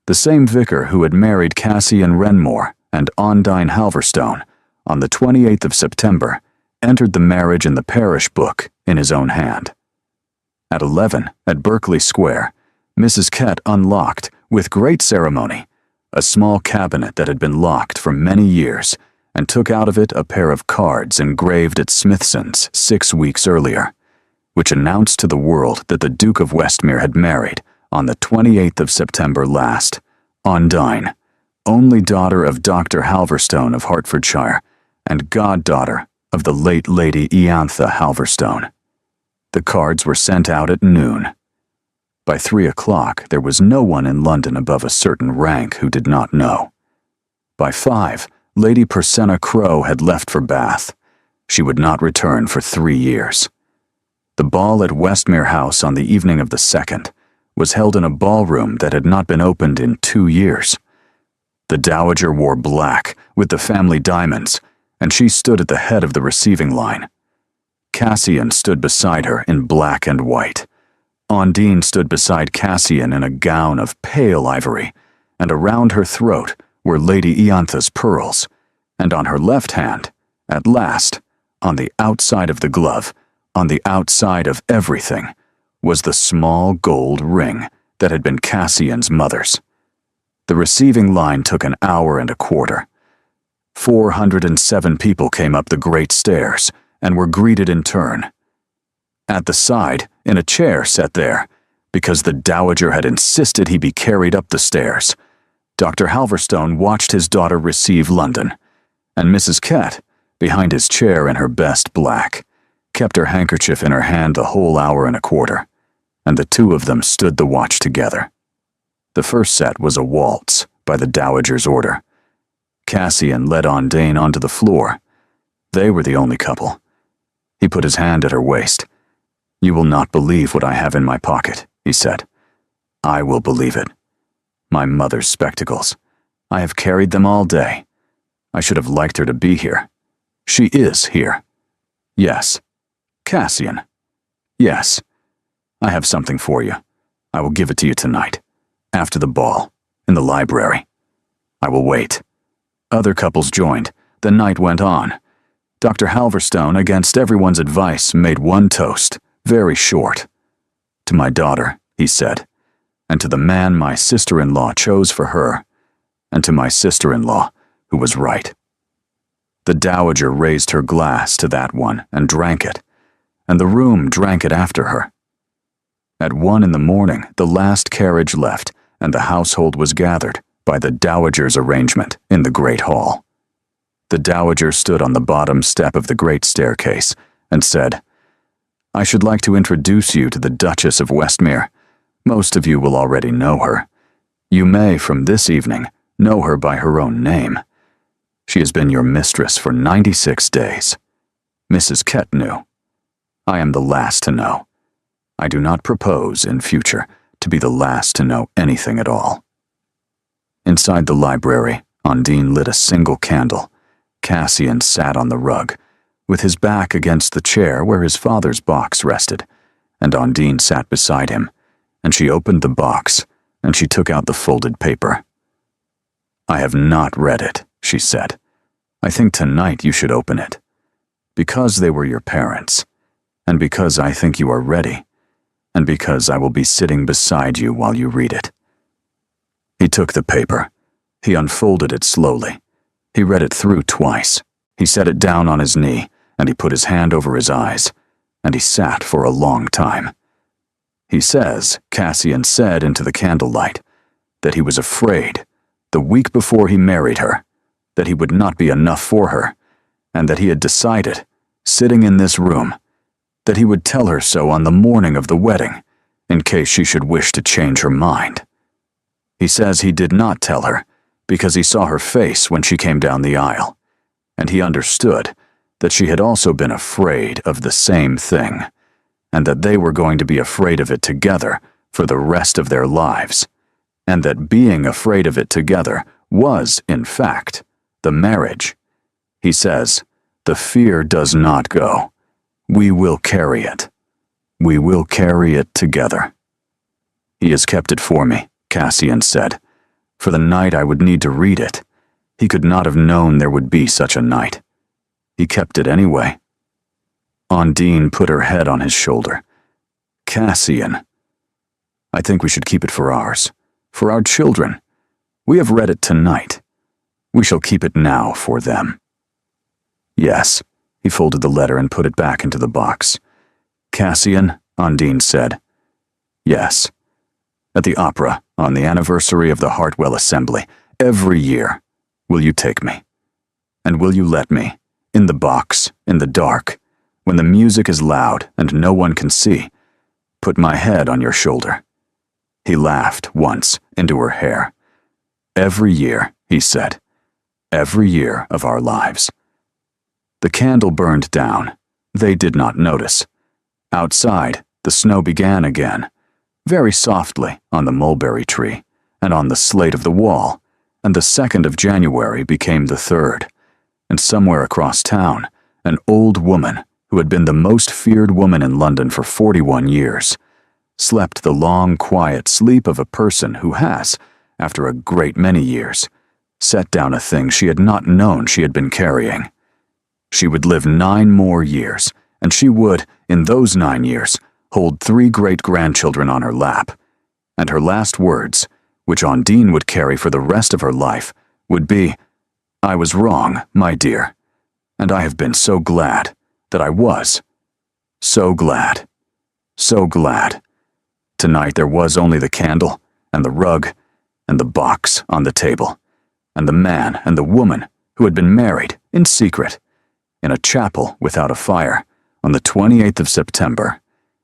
the same vicar who had married Cassian Renmore and Undine Halverstone on the 28th of September entered the marriage in the parish book in his own hand. At 11, at Berkeley Square, Mrs. Kett unlocked, with great ceremony, a small cabinet that had been locked for many years, and took out of it a pair of cards engraved at Smithson's 6 weeks earlier, which announced to the world that the Duke of Westmere had married on the 28th of September last, Undine, only daughter of Dr. Halverstone of Hertfordshire and goddaughter of the late Lady Iantha Halverstone. The cards were sent out at noon. By 3 o'clock, there was no one in London above a certain rank who did not know. By 5, Lady Persenna Crowe had left for Bath. She would not return for 3 years. The ball at Westmere House on the evening of the 2nd was held in a ballroom that had not been opened in 2 years. The Dowager wore black with the family diamonds, and she stood at the head of the receiving line. Cassian stood beside her in black and white. Undine stood beside Cassian in a gown of pale ivory, and around her throat were Lady Iantha's pearls, and on her left hand, at last, on the outside of the glove, on the outside of everything, was the small gold ring that had been Cassian's mother's. The receiving line took an hour and a quarter. 407 people came up the great stairs and were greeted in turn. At the side, in a chair set there, because the Dowager had insisted he be carried up the stairs, Dr. Halverstone watched his daughter receive London, and Mrs. Kett, behind his chair in her best black, kept her handkerchief in her hand the whole hour and a quarter, and the two of them stood the watch together. The first set was a waltz, by the Dowager's order. Cassian led Undine onto the floor. They were the only couple. He put his hand at her waist. "You will not believe what I have in my pocket," he said. "I will believe it. My mother's spectacles. I have carried them all day. I should have liked her to be here. She is here. Yes. Cassian. Yes. I have something for you. I will give it to you tonight, after the ball, in the library. I will wait." Other couples joined. The night went on. Dr. Halverstone, against everyone's advice, made one toast, very short. "To my daughter," he said, "and to the man my sister-in-law chose for her, and to my sister-in-law, who was right." The Dowager raised her glass to that one and drank it, and the room drank it after her. At 1 in the morning, the last carriage left, and the household was gathered, by the Dowager's arrangement, in the great hall. The Dowager stood on the bottom step of the great staircase and said, "I should like to introduce you to the Duchess of Westmere. Most of you will already know her. You may, from this evening, know her by her own name. She has been your mistress for 96 days. Mrs. Kett knew. I am the last to know. I do not propose, in future, to be the last to know anything at all." Inside the library, Undine lit a single candle. Cassian sat on the rug, with his back against the chair where his father's box rested, and Undine sat beside him, and she opened the box, and she took out the folded paper. "I have not read it," she said. "I think tonight you should open it. Because they were your parents, and because I think you are ready, and because I will be sitting beside you while you read it." He took the paper. He unfolded it slowly. He read it through twice. He set it down on his knee, and he put his hand over his eyes, and he sat for a long time. He says, Cassian said into the candlelight, that he was afraid, the week before he married her, that he would not be enough for her, and that he had decided, sitting in this room, that he would tell her so on the morning of the wedding, in case she should wish to change her mind. He says he did not tell her, because he saw her face when she came down the aisle, and he understood that she had also been afraid of the same thing, and that they were going to be afraid of it together for the rest of their lives, and that being afraid of it together was, in fact, the marriage. He says, "The fear does not go. We will carry it. We will carry it together." "He has kept it for me," Cassian said. "For the night I would need to read it. He could not have known there would be such a night. He kept it anyway." Undine put her head on his shoulder. "Cassian, I think we should keep it for ours, for our children. We have read it tonight. We shall keep it now for them." "Yes." He folded the letter and put it back into the box. "Cassian," Undine said. "Yes. At the opera, on the anniversary of the Hartwell Assembly, every year, will you take me? And will you let me, in the box, in the dark, when the music is loud and no one can see, put my head on your shoulder?" He laughed once into her hair. "Every year," he said. "Every year of our lives." The candle burned down. They did not notice. Outside, the snow began again, very softly on the mulberry tree and on the slate of the wall, and the 2nd of January became the 3rd, and somewhere across town, an old woman who had been the most feared woman in London for 41 years, slept the long, quiet sleep of a person who has, after a great many years, set down a thing she had not known she had been carrying. She would live 9 more years, and she would, in those 9 years, hold 3 great-grandchildren on her lap, and her last words, which Undine would carry for the rest of her life, would be, "I was wrong, my dear, and I have been so glad that I was. So glad. So glad." Tonight there was only the candle, and the rug, and the box on the table, and the man and the woman who had been married in secret, in a chapel without a fire, on the 28th of September,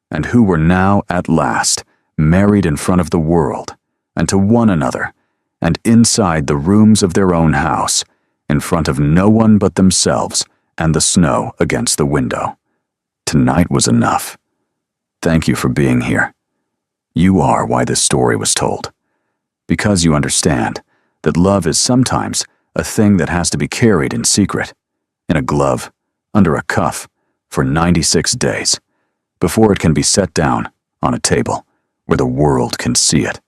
and who were now, at last, married in front of the world, and to one another, and inside the rooms of their own house, in front of no one but themselves and the snow against the window. Tonight was enough. Thank you for being here. You are why this story was told. Because you understand that love is sometimes a thing that has to be carried in secret, in a glove, under a cuff, for 96 days, before it can be set down on a table where the world can see it.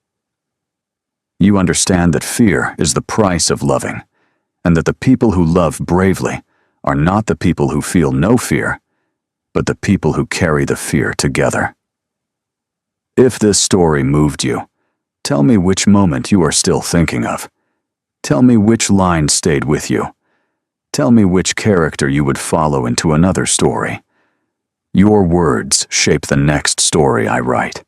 You understand that fear is the price of loving, and that the people who love bravely are not the people who feel no fear, but the people who carry the fear together. If this story moved you, tell me which moment you are still thinking of. Tell me which line stayed with you. Tell me which character you would follow into another story. Your words shape the next story I write.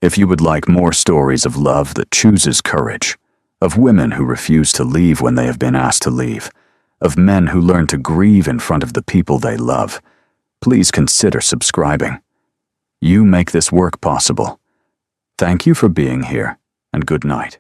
If you would like more stories of love that chooses courage, of women who refuse to leave when they have been asked to leave, of men who learn to grieve in front of the people they love, please consider subscribing. You make this work possible. Thank you for being here, and good night.